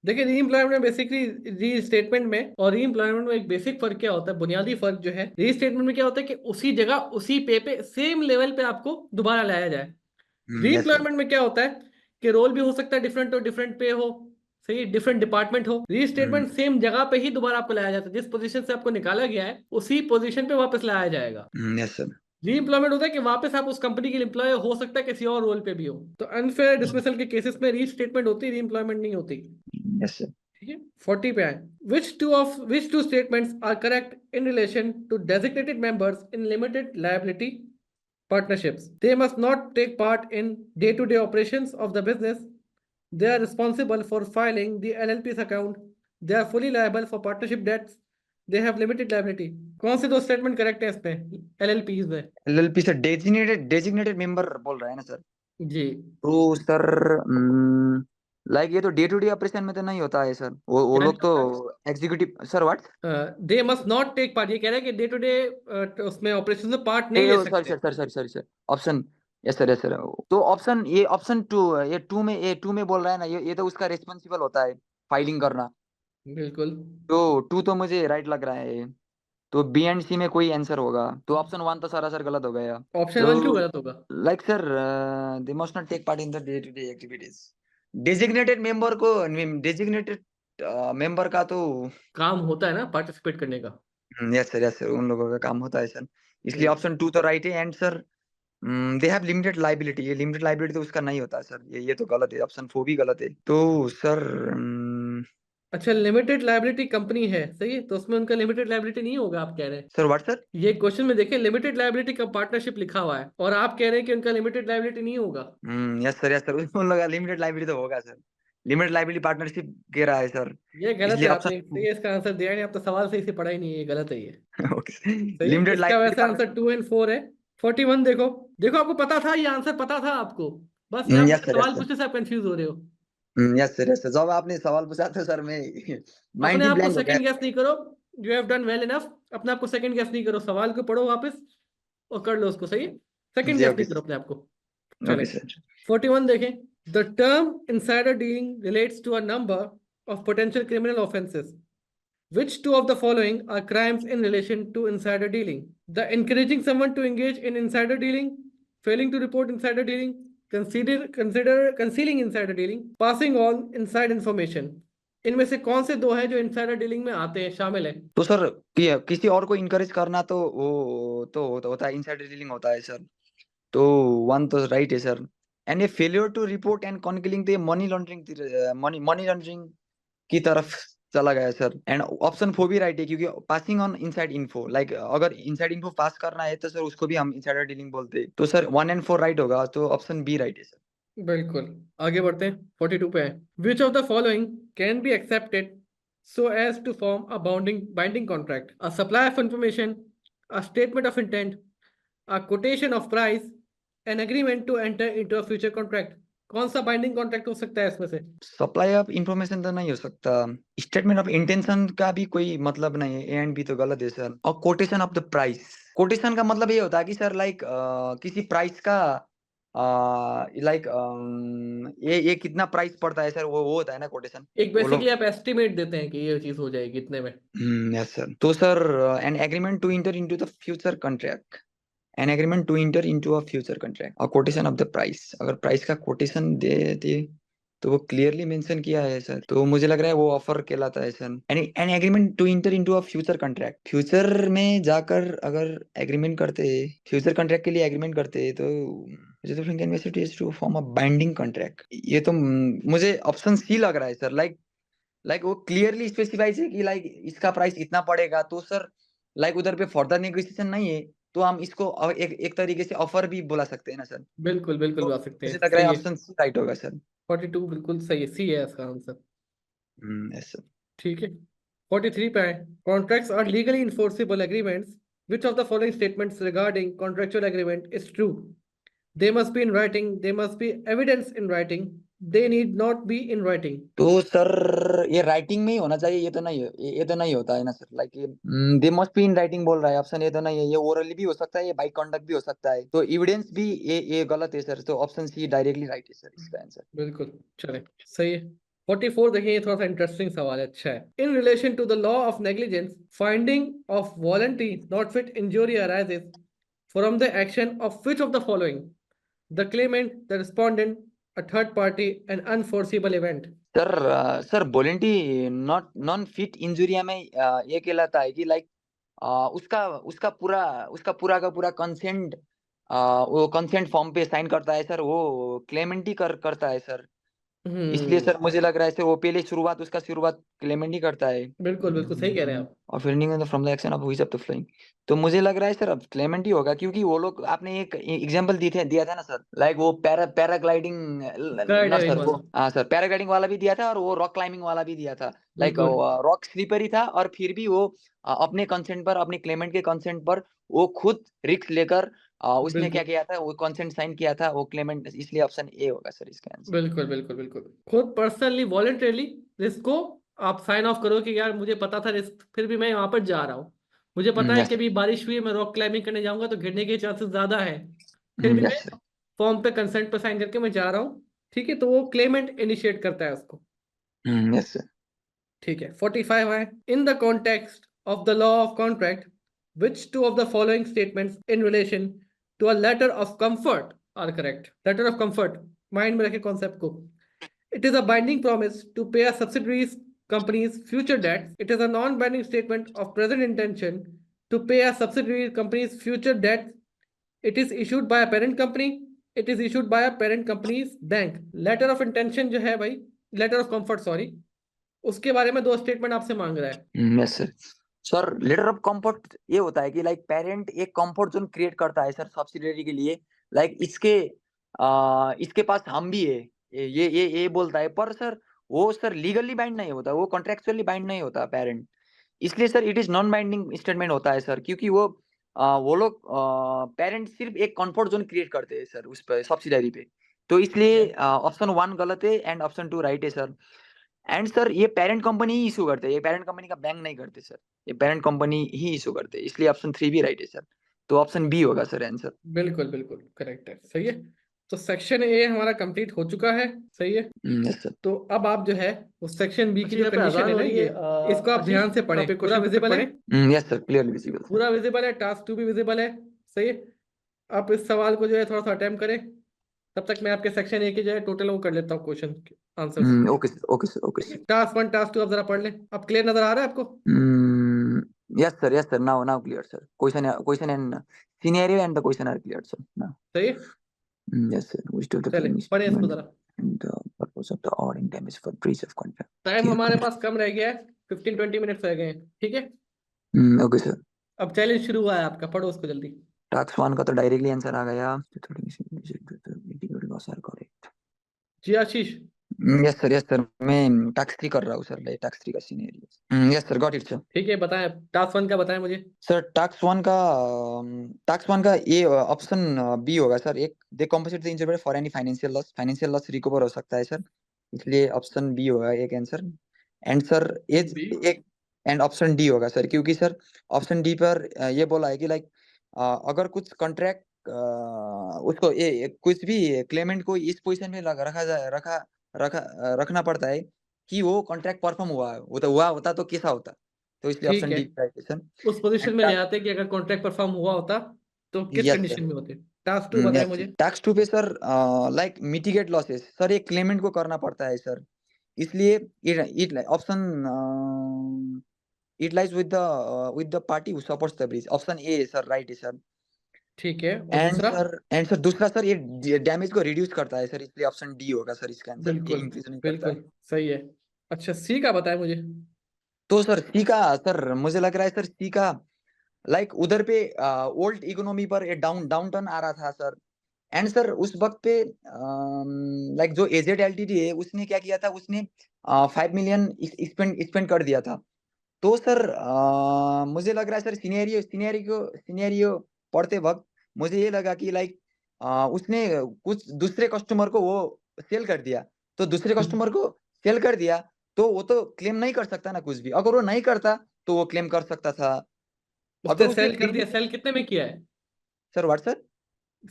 देखिए, री एम्प्लॉयमेंट में बेसिकली, री स्टेटमेंट में और री एम्प्लॉयमेंट में एक बेसिक फर्क क्या होता है, बुनियादी फर्क जो है, री स्टेटमेंट में क्या होता है कि उसी जगह उसी पे सेम लेवल पे आपको दोबारा लाया जाए। री
यस सर।
एम्प्लॉयमेंट में क्या होता है कि रोल भी हो सकता है डिफरेंट, हो डिफरेंट पे हो, सही, डिफरेंट डिपार्टमेंट हो। री स्टेटमेंट सेम जगह पे ही दोबारा आपको लाया जाता है, जिस पोजीशन से आपको निकाला गया है उसी पोजीशन पे वापस लाया जाएगा।
Yes sir.
री एम्प्लॉयमेंट होता है कि वापस आप उस कंपनी के लिए एम्प्लॉय हो सकता है किसी और रोल पे भी हो। तो अनफेयर डिसमिसल के केसेस में री स्टेटमेंट होती है, री एम्प्लॉयमेंट नहीं होती।
Yes sir.
ठीक है। 40 पे आए। which two statements are correct in relation to designated members in limited liability partnerships? They must not take part in day-to-day operations of the business. They are responsible for filing the LLP's account. They are fully liable for partnership debts. They have limited liability. कौन से दो statement correct है इसमें, LLPs में?
LLP sir designated member बोल रहा है ना सर।
जी।
तो सर लाइक ये तो डे टू डे ऑपरेशन में तो नहीं होता है सर, वो
क्या
लोग तो executive sir. What?
They must not take part, ये कह रहा है कि डे टू डे उसमें ऑपरेशन में पार्ट नहीं ले
सॉरी
सकते।
Sir, sir option, yes sir, yes sir. तो ऑप्शन ये ऑप्शन टू, ये टू में बोल रहा है ना, ये तो उसका रिस्पॉन्सिबल होता है फाइलिंग करना।
बिल्कुल।
तो टू तो मुझे राइट लग रहा है, तो बी एंड सी में कोई आंसर होगा, तो ऑप्शन वन तो सारा सर गलत हो गया।
ऑप्शन वन क्यों
तो
गलत होगा?
Like sir they must not take part in the day to day activities. Designated member को, डेजिग्नेटेड मेंबर का तो
काम होता है ना पार्टिसिपेट करने का।
यस सर, यस सर, उन लोगों का काम होता है सर, इसलिए
हम्म,
ऑप्शन टू तो राइट है। And sir they have limited liability, ये लिमिटेड लाइबिलिटी तो उसका नहीं होता है सर, ये तो गलत है, ऑप्शन फोर भी गलत है। तो सर
अच्छा, लिमिटेड लायबिलिटी कंपनी है, सही है, तो उसमें उनका लिमिटेड लायबिलिटी नहीं होगा, आप कह रहे हैं?
Sir what sir?
ये क्वेश्चन में देखिए, लिमिटेड लायबिलिटी का पार्टनरशिप लिखा हुआ है और आप कह रहे हैं कि उनका लिमिटेड लायबिलिटी नहीं होगा।
यस सर, यस सर, उन लोगों का लिमिटेड लाइबिलिटी तो होगा सर, लिमिटेड लाइबिलिटी पार्टनरशिप कह रहा है सर,
ये गलत
इसलिए
है, आपने
ऑप्शन
सही है इसका आंसर दिया नहीं, आप तो सवाल सही से पढ़ा ही नहीं है, ये गलत है ये।
ओके,
सही है,
लिमिटेड
इसका
लाइबिलिटी
वैसे आंसर
पार्टनरशिप।
2 और 4 है। 41 देखो। देखो, आपको पता था, ये आंसर पता था आपको, बस यहाँ
यस
पे
सर, यस
सवाल
सर।
पूछने से आप कंफ्यूज हो रहे हो।
Yes sir, yes sir. जब आपने सवाल पूछा तो सर मैं
अपने
माइंड ही
आप को
ब्लैंक हो गया।
सेकंड गेस नहीं करो। You have done well enough. अपने आप को सेकंड गेस नहीं करो, सवाल को पढ़ो वापस और कर लो उसको सही। सेकंड
जी,
गेस
ओके
नहीं करो
सर,
अपने आप को।
ओके
चले
सर।
41 देखें। The term insider dealing relates to a number of potential criminal offences. Which two of the following are crimes in relation to insider dealing? The encouraging someone to engage in insider dealing, failing to report insider dealing, concealing insider dealing, passing on inside information. इनमें से कौन से दो हैं जो insider dealing में आते हैं, शामिल है?
तो सर किसी और को इनकरेज करना तो वो तो होता है, इनसाइडर डीलिंग होता है सर। तो वन तो राइट है सर। एंड ये फेलियर टू रिपोर्ट एंड कॉन्किलिंग तो मनी लॉन्ड्रिंग, मनी लॉन्ड्रिंग की तरफ चला गया सर। एंड ऑप्शन 4 भी राइट है, क्योंकि passing on inside info, like अगर इनसाइड इन्फो पास करना है तो सर उसको भी हम इनसाइडर डीलिंग बोलते हैं। तो सर 1 एंड 4 राइट होगा, तो ऑप्शन बी राइट है सर।
बिल्कुल। आगे बढ़ते हैं, 42 पे है। Which of the following can be accepted so as to form a binding contract? A supply of information, a statement of intent, a quotation of price, an agreement to enter into a future contract. कौन सा binding contract हो सकता है इसमें से?
Supply of information तो नहीं हो सकता। स्टेटमेंट ऑफ इंटेंशन का भी कोई मतलब नहीं है, ए एंड बी तो गलत है सर। और quotation of the price, quotation का मतलब ये होता है कि सर लाइक किसी प्राइस का लाइक ये कितना प्राइस पड़ता है सर, वो होता है ना कोटेशन।
एक
वो
बेसिकली
लोग।
आप एस्टिमेट देते हैं कि ये चीज हो जाएगी इतने में।
Yes sir. तो sir an agreement to enter into the future contract, an agreement to enter into a future contract और कोटेशन ऑफ द प्राइस, अगर प्राइस का कोटेशन दे दे तो वो क्लियरली मेंशन किया है सर, तो मुझे लग रहा है वो ऑफर कहलाता है sir. An agreement to enter into a future contract, future में जाकर अगर एग्रीमेंट करते, फ्यूचर कॉन्ट्रैक्ट के लिए एग्रीमेंट करते तो मुझे तो investment is to form a binding contract. ये तो मुझे ऑप्शन सी लग रहा है सर। लाइक वो क्लियरली स्पेसिफाइज है कि लाइक इसका प्राइस इतना पड़ेगा, तो सर लाइक उधर पे फर्दर नेगोशिएशन नहीं है, तो हम इसको एक तरीके से ऑफर भी बोला सकते हैं ना सर।
बिल्कुल बिल्कुल
तो
बता सकते
मुझे
हैं,
लग रहा है
सही है।
ऑप्शन सी राइट होगा सर।
42 बिल्कुल सही है, सी है इसका आंसर।
Yes sir.
ठीक है। 43 पे आए। Contracts are legally enforceable agreements which of the following statements regarding contractual agreement is true? They must be in writing, they must be evidence in writing, they need not be in writing.
तो sir ये writing में ही होना चाहिए, ये तो नहीं है, ये तो नहीं होता है ना सर। लाइक ये दे मस्ट बी इन राइटिंग बोल रहा है, ऑप्शन ये तो नहीं है। ये ओरली भी हो सकता है, ये बाई कॉन्डक्ट भी हो सकता है, तो एविडेंस भी ये गलत है सर। तो ऑप्शन सी डायरेक्टली राइट है सर इसका आंसर।
बिल्कुल चले, सही है। 44 देखिए, ये थोड़ा सा इंटरेस्टिंग सवाल है, अच्छा है। In relation to the law of negligence, finding of voluntary not fit injury arises from the action of which of the following? The claimant, the respondent, a third party, an unforeseeable event.
Sir sir volenti not non fit injuria में ये कहलाता है कि like उसका उसका पूरा का पूरा कंसेंट, वो कंसेंट फॉर्म पे साइन करता है सर, वो क्लेमेंट ही करता है सर। इसलिए
हम्म।
सर मुझे लग रहा है सर वो पहले उसका शुरुआत क्लेमेंट ही करता है।
बिल्कुल बिल्कुल सही कह रहे हैं आप।
और fielding from the action of हुई ऑफ द फ्लाइंग, तो मुझे लग रहा है सर अब क्लेमेंट ही होगा, क्योंकि वो लोग आपने एक एग्जांपल दिया था ना सर, लाइक वो पैराग्लाइडिंग
स्काई
ना
डाइविंग
सर, वो
वाला।
हाँ सर पैराग्लाइडिंग वाला भी दिया था और वो रॉक क्लाइंबिंग वाला भी दिया था। लाइक
बिल्कुल
रॉक स्लीपर ही था, और फिर भी वो अपने कंसेंट पर, अपने क्लेमेंट के कंसेंट पर वो खुद रिस्क लेकर उसने क्या
बिल्कुल
किया था, वो कंसेंट साइन किया था वो क्लेमेंट, इसलिए ऑप्शन ए होगा सर इसका आंसर।
बिल्कुल बिल्कुल बिल्कुल। खुद पर्सनली वॉलेंटरली रिस्क को आप साइन ऑफ करो कि यार मुझे पता था रिस्क, फिर भी मैं वहां पर जा रहा हूँ। मुझे पता है
यस
कि अभी बारिश हुई है, मैं रॉक क्लाइंबिंग करने जाऊंगा तो गिरने के चांसेस ज्यादा है, फिर भी
सर,
मैं
यस सर।
फॉर्म पे कंसेंट पे साइन करके मैं जा रहा हूँ। ठीक है, तो वो क्लेमेंट इनिशिएट करता है उसको।
Yes sir.
ठीक है। 45 है। In the context of the law of contract, which two of the following statements in relation to a letter of comfort are correct? Letter of comfort, mind में रखे concept को। It is a binding promise to pay a subsidiary's company's future debts. It is a non-binding statement of present intention to pay a subsidiary company's future debts. It is issued by a parent company. It is issued by a parent company's bank. Letter of intention जो है भाई, letter of comfort sorry, उसके बारे में दो statement आपसे मांग रहा है।
Yes sir. Sir letter of comfort ये होता है कि लाइक पेरेंट एक कंफर्ट जोन क्रिएट करता है सर सब्सिडियरी के लिए, लाइक इसके पास हम भी है, ये बोलता है, पर सर वो सर लीगली बाइंड नहीं होता, वो कॉन्ट्रेक्चुअली बाइंड नहीं होता पेरेंट। इसलिए sir it is non binding statement होता है सर, क्योंकि वो लोग पेरेंट सिर्फ एक कंफर्ट जोन क्रिएट करते हैं सर उस पर, सब्सिडियरी पे। तो इसलिए ऑप्शन 1 गलत है एंड ऑप्शन 2 राइट है सर। एंड सर ये पेरेंट कंपनी ही इशू करते हैं, ये पेरेंट कंपनी का बैंक नहीं करते सर, ये पेरेंट कंपनी ही इशू करते हैं, इसलिए ऑप्शन 3 भी राइट है सर। तो ऑप्शन बी होगा सर आंसर।
बिल्कुल बिल्कुल करेक्ट है, सही है। तो सेक्शन ए हमारा कंप्लीट हो चुका है, सही है।
Yes sir.
तो अब आप जो है उस सेक्शन बी की जो
यहाँ पे
कंडीशन
अजान
है
हो
ना,
रही
ये
है,
इसको आप
आशीष,
ध्यान से पढ़ें।
आप एक
पूरा
क्वेश्चन
विजिबल है,
yes sir, clearly visible sir.
पूरा विजिबल है, टास्क 2 भी विजिबल है, सही है। आप इस सवाल को जो है थोड़ा सा अटेम्प्ट करें, तब तक मैं आपके सेक्शन ए की जो है टोटल वो कर लेता हूँ question answer.
Okay sir, okay sir, okay sir.
Task 1 task 2 आप जरा पढ़ लें। अब क्लियर नजर आ रहा है आपको?
Yes sir, now clear sir. Question and scenario and the question are clear sir now.
सही है,
yes sir, which of the
चले
फॉलोइंग
पढ़े इसको जरा।
And the purpose of the awarding damage for breach of contract.
Time हमारे पास कम रह गया है, 15-20 मिनट्स रह गए हैं, ठीक है।
Okay sir.
अब चैलेंज शुरू हुआ है आपका, पढ़ो उसको जल्दी।
टास्क 1 का तो डायरेक्टली आंसर आ गया। करेक्ट।
जी आशीष।
यस सर, मैं टास्क 3 कर रहा हूँ सर, टास्क 3 का scenario. Yes sir, got it sir.
ठीक है, बताएं टास्क 1 का बताएं मुझे।
सर टास्क 1 का ये ऑप्शन बी होगा सर। एक they compensate the injured for any financial loss recover हो सकता है सर, इसलिए ऑप्शन बी होगा एक answer. And sir as
B.
एक एंड ऑप्शन डी होगा सर, क्योंकि सर ऑप्शन डी पर ये बोला है कि लाइक अगर कुछ कॉन्ट्रैक्ट उसको कुछ भी क्लेमेंट को इस पोजीशन में रखना पड़ता है कि वो कॉन्ट्रैक्ट परफॉर्म हुआ होता तो कैसा होता, तो इसलिए
ठीक
ऑप्शन
है,
डी राइट है सर।
उस पोजीशन में ले
टास्क
आते कि अगर कॉन्ट्रैक्ट परफॉर्म हुआ होता तो किस
यस
कंडीशन
सर,
में होते। टास्क 2 बताएं
यस
मुझे।
टास्क 2 पे sir like mitigate losses sir, ये क्लेमेंट को करना पड़ता है सर, इसलिए it option it lies with the party who supports the bridge. Option A है सर, राइट है सर।
ठीक है, और दूसरा?
एंड सर दूसरा सर ये डैमेज को रिड्यूस करता है सर, इसलिए ऑप्शन डी होगा सर इसका आंसर, ये
बिल्कुल
इंक्रीज नहीं करता है।
बिल्कुल सही है। अच्छा, सी का बताएं मुझे।
तो सर सी का सर मुझे लग रहा है सर सी का लाइक उधर पे ओल्ड इकोनॉमी पर एक डाउन टर्न आ रहा था सर। एंड सर उस वक्त पे लाइक जो एजेड एलटीडी है उसने क्या किया था, उसने 5 मिलियन स्पेंड कर दिया था। तो सर मुझे लग रहा है सर सिनेरियो पढ़ते वक्त मुझे ये लगा कि लाइक उसने कुछ दूसरे कस्टमर को वो सेल कर दिया। तो दूसरे कस्टमर को सेल कर दिया तो वो तो क्लेम नहीं कर सकता ना कुछ भी, अगर वो नहीं करता तो वो क्लेम कर सकता था।
उसने
अगर उसने
सेल कर दिया, सेल कितने में किया है?
Sir what sir?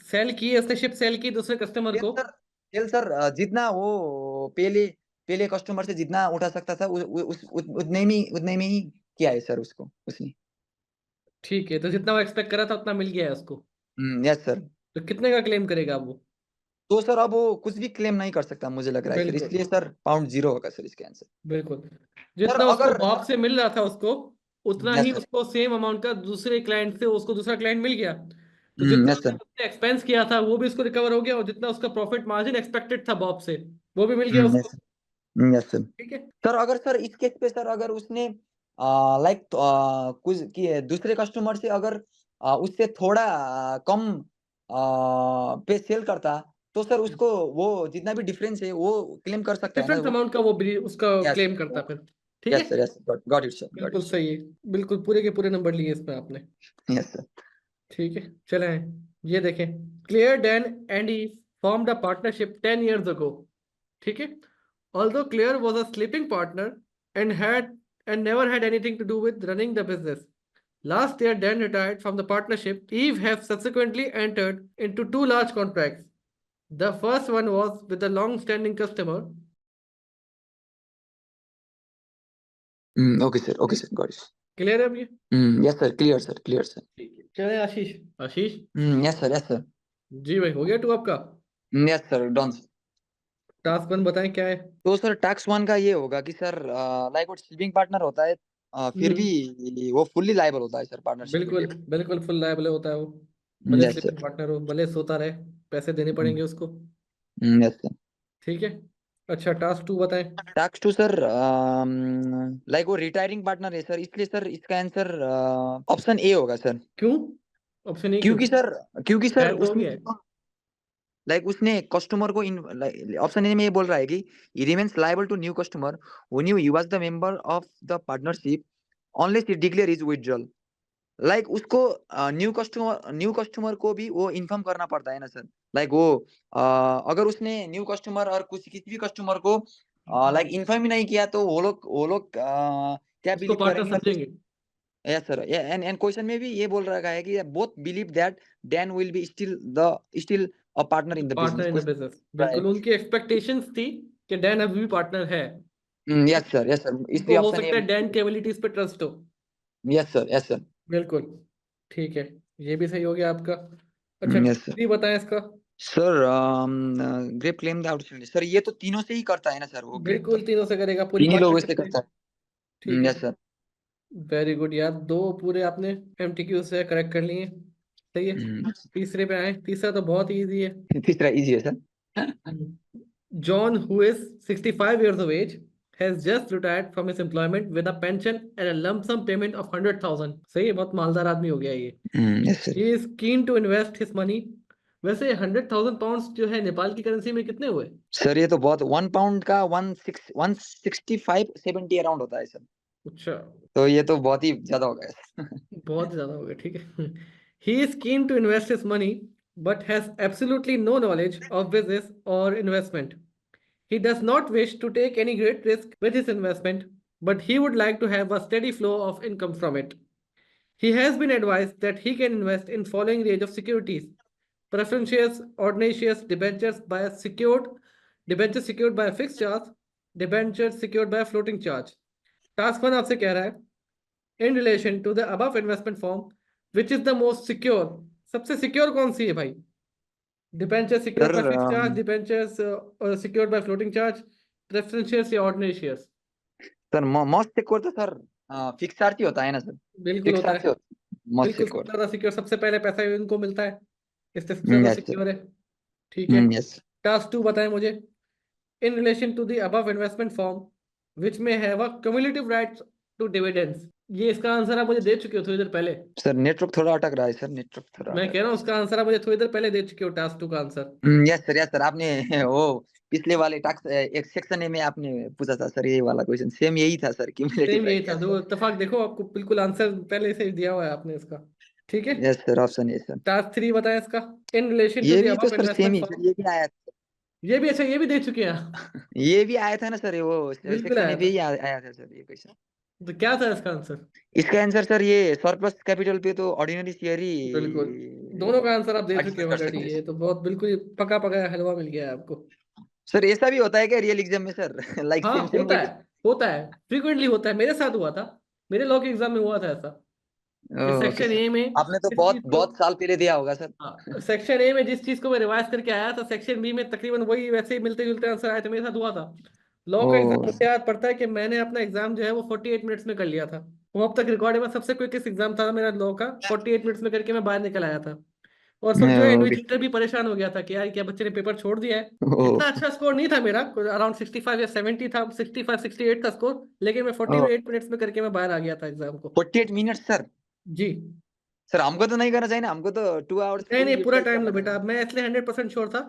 सेल की है उसने, शिप सेल की दूसरे कस्टमर को।
सेल सर जितना वो पहले पहले कस्टमर से जितना उठा सकता था उतने में ही किया है सर उसको उसने।
ठीक है, तो जितना वो एक्सपेक्ट करा था उतना मिल गया है उसको।
Yes sir.
तो कितने का क्लेम करेगा अब वो?
तो सर अब वो कुछ भी क्लेम नहीं कर सकता मुझे लग रहा है सर,
बिल्कुल
इसलिए सर पाउंड 0 होगा सर इसका आंसर।
बिल्कुल,
सर
जितना उसको
अगर
बॉब से मिल रहा था उसको, उतना ही
यस सर।
उसको सेम अमाउंट का दूसरे क्लाइंट से उसको दूसरा क्लाइंट मिल गया। तो जितना
यस सर।
उसने एक्सपेंस किया था वो भी उसको रिकवर हो गया, और जितना उसका प्रॉफिट मार्जिन एक्सपेक्टेड था बॉब से वो भी मिल गया उसको।
Yes yes sir.
ठीक है,
सर अगर सर इस केस पे सर अगर उसने लाइक कुछ दूसरे कस्टमर से अगर उससे थोड़ा कम पे सेल करता तो सर उसको वो जितना भी डिफरेंस है वो क्लेम कर सकता है ना
डिफरेंस
वो।
अमाउंट का वो भी उसका
यस
क्लेम करता फिर। ठीक है,
yes got it sir, got
बिल्कुल
इट
सही है, बिल्कुल पूरे के पूरे नंबर लिए इसमें आपने।
Yes sir.
ठीक है, चले ये देखें। Clear, Dan and he formed a partnership 10 years ago। ठीक है, although Claire was a sleeping partner and never had anything to do with running the business. Last year, Dan retired from the partnership. Eve has subsequently entered into 2 large contracts. The first one was with a long-standing customer.
Okay sir, got it.
Clear है अब ये?
Yes sir, clear sir.
ठीक है, चले आशीष। आशीष
yes sir.
जी भाई, हो गया 2 आपका?
Yes sir, done.
टास्क 1 बताएं क्या है?
तो सर टास्क 1 का ये होगा कि सर लाइक वो स्लीपिंग पार्टनर होता है, फिर भी वो फुल्ली लायबल होता है सर पार्टनरशिप के
बिल्कुल
लिए।
बिल्कुल फुल लायबल होता है वो, भले
यस
स्लीपिंग
सर।
पार्टनर हो, भले सोता रहे, पैसे देने पड़ेंगे उसको।
Yes sir.
ठीक है, अच्छा टास्क 2 बताएं।
टास्क 2 सर लाइक वो रिटायरिंग पार्टनर है सर, इसलिए सर इसका आंसर ऑप्शन ए होगा सर।
क्यों ऑप्शन ए क्यों?
क्योंकि सर
खैर तो हो
उसने
गया है।
लाइक उसने कस्टमर को ऑप्शन ए में ये बोल रहा है कि he remains liable to new customer who knew he was the member of the partnership unless he declare his withdrawal। Like उसको न्यू कस्टमर को भी वो इन्फॉर्म करना पड़ता है ना सर। लाइक वो अगर उसने न्यू कस्टमर और कुछ किसी भी कस्टमर को लाइक इन्फॉर्म ही नहीं किया तो वो लोग क्या
उसको
बिलीव
पार्टनर
करेंगे मतलब।
समझेंगे।
यस सर, एंड क्वेश्चन में भी ये बोल रखा है कि both believe that Dan will be still a partner in the
partner
business
in the
question.
Business, बिल्कुल उनकी एक्सपेक्टेशंस थी कि डैन अभी भी पार्टनर है।
यस सर, यस सर, इसलिए
उनको हो
ऑप्शन ए।
सकता है डैन के एबिलिटीज पे ट्रस्ट हो।
Yes sir, yes sir.
बिल्कुल। ठीक है, ये भी सही हो गया आपका। अच्छा,
यस सर।
ये बताएं इसका।
Sir Grape claim the outstanding, sir ये तो तीनों से ही करता है ना सर, वो ग्रेप तो
बिल्कुल तीनों से करेगा, पूरी
तीन ही लोगों
पार्टनरशिप
से
से।
करता है।
ठीक है,
यस सर।
वेरी गुड यार, दो पूरे आपने एमटीक्यू से करेक्ट कर लिए। सही है। तीसरे पे आए, तीसरा तो बहुत इजी है।
तीसरा इजी है sir.
John, who is 65 years of age, has just retired from his employment with a pension and a lump sum payment of 100,000। सही है, बहुत मालदार आदमी हो गया ये।
Yes sir.
He is keen to invest his money। वैसे 100,000 pound जो है नेपाल की करेंसी में कितने हुए?
सर ये तो बहुत, 1 पाउंड का 165-170 अराउंड होता है सर।
अच्छा,
तो ये तो बहुत ही ज्यादा हो गया।
बहुत ज्यादा हो गया, ठीक है। He is keen to invest his money but has absolutely no knowledge of business or investment। He does not wish to take any great risk with his investment, but he would like to have a steady flow of income from it। He has been advised that he can invest in following range of securities: preference shares, ordinary shares, debentures secured by a fixed charge, debentures secured by a floating charge। Task one आपसे कह रहा है, in relation to the above investment form which is the most secure. सबसे secure कौन सी है भाई? Debenture secured
sir
by fix charge, debentures secured by floating charge, preference shares या ordinary shares?
Sir most secure तो sir fix charge ही होता है ना सर।
बिल्कुल
फिक्स
होता
चार्ज
है।
से होता है मोस्ट
बिल्कुल सबसे
सिक्योर।
ज्यादा सिक्योर, सबसे पहले पैसा इनको मिलता है, इससे सबसे ज्यादा
यस सर।
सिक्योर है। ठीक है।
यस।
टास्क टू बताएं मुझे, in relation to the above investment form which may have a cumulative rights to dividends. ये इसका आंसर आप मुझे दे चुके हो थोड़ी देर पहले।
सर नेटवर्क थोड़ा अटक रहा है सर, नेटवर्क थोड़ा
मैं
अटक
कह रहा
रहा
हूँ उसका आंसर आप मुझे थोड़ी देर पहले दे चुके हो, टास्क टू का आंसर।
है। यस सर, यस सर, आपने वो पिछले वाले टास्क एक सेक्शन में आपने पूछा था सर, ये वाला क्वेश्चन सेम यही था सर,
सेम
क्यूमुलेटिव
यही
राइट।
था,
यस
दो
सर।
इत्तेफाक देखो, आपको बिल्कुल आंसर पहले से ही दिया हुआ है आपने इसका। ठीक है।
Yes sir, option A sir.
Task three बताएं इसका, इन रिलेशन टू
ये
द
भी तो
अबव
सर सेम
इन्वेस्टमेंट
ही सर,
फॉर्म।
ये भी आया था।
ये भी अच्छा, ये भी दे चुके हैं।
ये भी आया था ना सर, ये वो
बिल्कुल
सेक्शन
आया
ए भी
था।
आया था सर ये क्वेश्चन।
तो क्या था इसका आंसर?
इसका आंसर सर ये सरप्लस कैपिटल पे तो ऑर्डिनरी शेयर ही
बिल्कुल, दोनों का आंसर आप दे चुके
एडजस्ट
हो
कर
ऑलरेडी,
सकते हैं
ये
सर।
तो बहुत बिल्कुल ही पका पकाया हलवा मिल गया है आपको।
सर ऐसा भी होता है क्या रियल एग्जाम में सर? लाइक
हाँ
सेम सेम
होता है,
क्वेश्चन।
होता है, फ्रीक्वेंटली होता है, मेरे साथ हुआ था। मेरे लॉ के एग्जाम में हुआ था ऐसा कि
ओके
सेक्शन
सर।
ए में
आपने तो
जिस चीज
बहुत
को,
बहुत साल पहले दिया होगा सर।
हाँ सेक्शन ए में जिस चीज को मैं रिवाइज करके आया था, सेक्शन बी में तकरीबन वही वैसे ही मिलते जुलते आंसर आए थे, मेरे साथ हुआ था। लॉ
ओ।
का एग्जाम मुझे याद पड़ता है कि मैंने अपना एग्जाम जो है वो 48 मिनट्स में कर लिया था। वो अब तक रिकॉर्ड है, सबसे क्विकेस्ट एग्जाम था मेरा लॉ का, 48 मिनट्स में करके मैं बाहर निकल आया था। और सब जो है
ओके।
इन्विजिलेटर भी परेशान हो गया था कि यार क्या बच्चे ने पेपर छोड़ दिया है।
ओ।
इतना अच्छा स्कोर नहीं था मेरा, अराउंड 65 या 70 था, 65 68 था स्कोर, लेकिन मैं
ओ
48 मिनट्स में करके मैं बाहर आ गया था एग्जाम को।
48 मिनट्स सर।
जी।
सर हमको तो नहीं करना चाहिए ना, हमको तो 2 आवर्स
नहीं नहीं,
पूरी
पूरा
एक्सरसाइज
टाइम लो
करना
बेटा,
चाहिए।
मैं इसलिए 100% श्योर था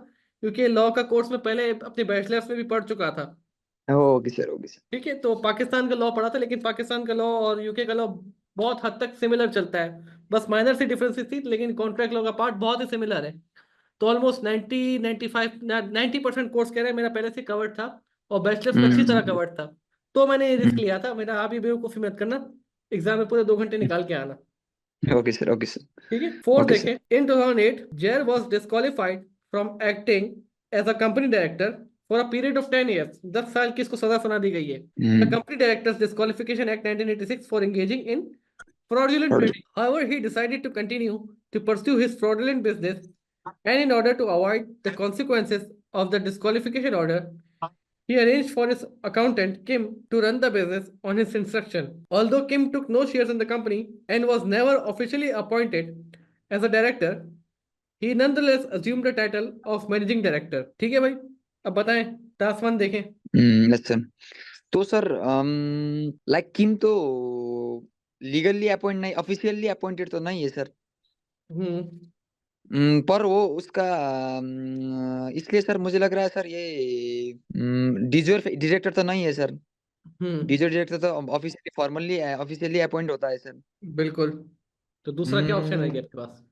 क्योंकि लॉ का कोर्स में पहले अपने बैचलर्स में भी पढ़ चुका था।
Okay sir, okay sir.
ठीक है, तो पाकिस्तान का लॉ पढ़ा था, लेकिन पाकिस्तान का लॉ और यूके का लॉ बहुत हद तक सिमिलर चलता है, बस माइनर सी डिफरेंसेस थी, लेकिन कॉन्ट्रैक्ट लॉ का पार्ट बहुत ही सिमिलर है। तो ऑलमोस्ट 90 95 90% कोर्स कह रहे हैं मेरा पहले से कवर्ड था, और बैचलर्स में अच्छी तरह
हम्म।
कवर्ड था। तो मैंने ये रिस्क
हम्म।
लिया था, मेरा आप ही बेवकूफ़ी मत करना, एग्जाम में पूरे 2 घंटे निकाल के आना।
Okay sir, okay sir.
ठीक है। फोर
ओके
देखें,
sir.
In 2008 Jer was disqualified from acting as a company director for a period of 10 years। 10 साल की इसको सजा सुना दी गई है। The
hmm.
Company directors disqualification act 1986 for engaging in fraudulent
और-
trading। However, he decided to continue to pursue his fraudulent business, and in order to avoid the consequences of the disqualification order, he arranged for his accountant, Kim, to run the business on his instruction. Although Kim took no shares in the company and was never officially appointed as a director, he nonetheless assumed the title of managing director। ठीक है भाई, अब बताएं, task one देखें।
अच्छा। तो sir like किम तो legally appoint नहीं, ऑफिशियली अपॉइंटेड तो नहीं है सर।
हम्म।
पर वो उसका इसलिए सर मुझे लग रहा है सर ये डीजोर डायरेक्टर तो नहीं है सर।
हम्म।
डीजोर डायरेक्टर तो ऑफिशियली फॉर्मली ऑफिशियली अपॉइंट होता है सर।
बिल्कुल। तो दूसरा क्या ऑप्शन रहेगा आपके पास?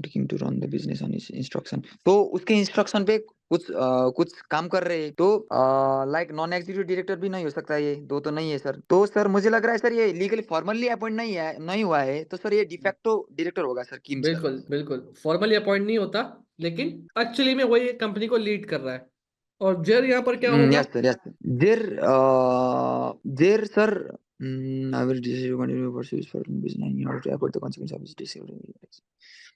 Team to run the business on instruction, तो उसके इंस्ट्रक्शन पे कुछ काम कर रहे हैं, तो लाइक नॉन एग्जीक्यूटिव डायरेक्टर भी नहीं हो सकता, ये दो तो नहीं है सर। तो सर मुझे लग रहा है सर ये लीगली फॉर्मली अपॉइंट नहीं हुआ है, तो सर ये डिफेक्टो डायरेक्टर होगा सर, किम सर।
बिल्कुल बिल्कुल, फॉर्मली अपॉइंट नहीं होता, लेकिन एक्चुअली में वही कंपनी को लीड कर रहा है। और जेर यहाँ पर क्या होगा?
Yes sir, yes sir. There sir, I will decide to continue to pursue this further business in order to avoid the consequence of this decision.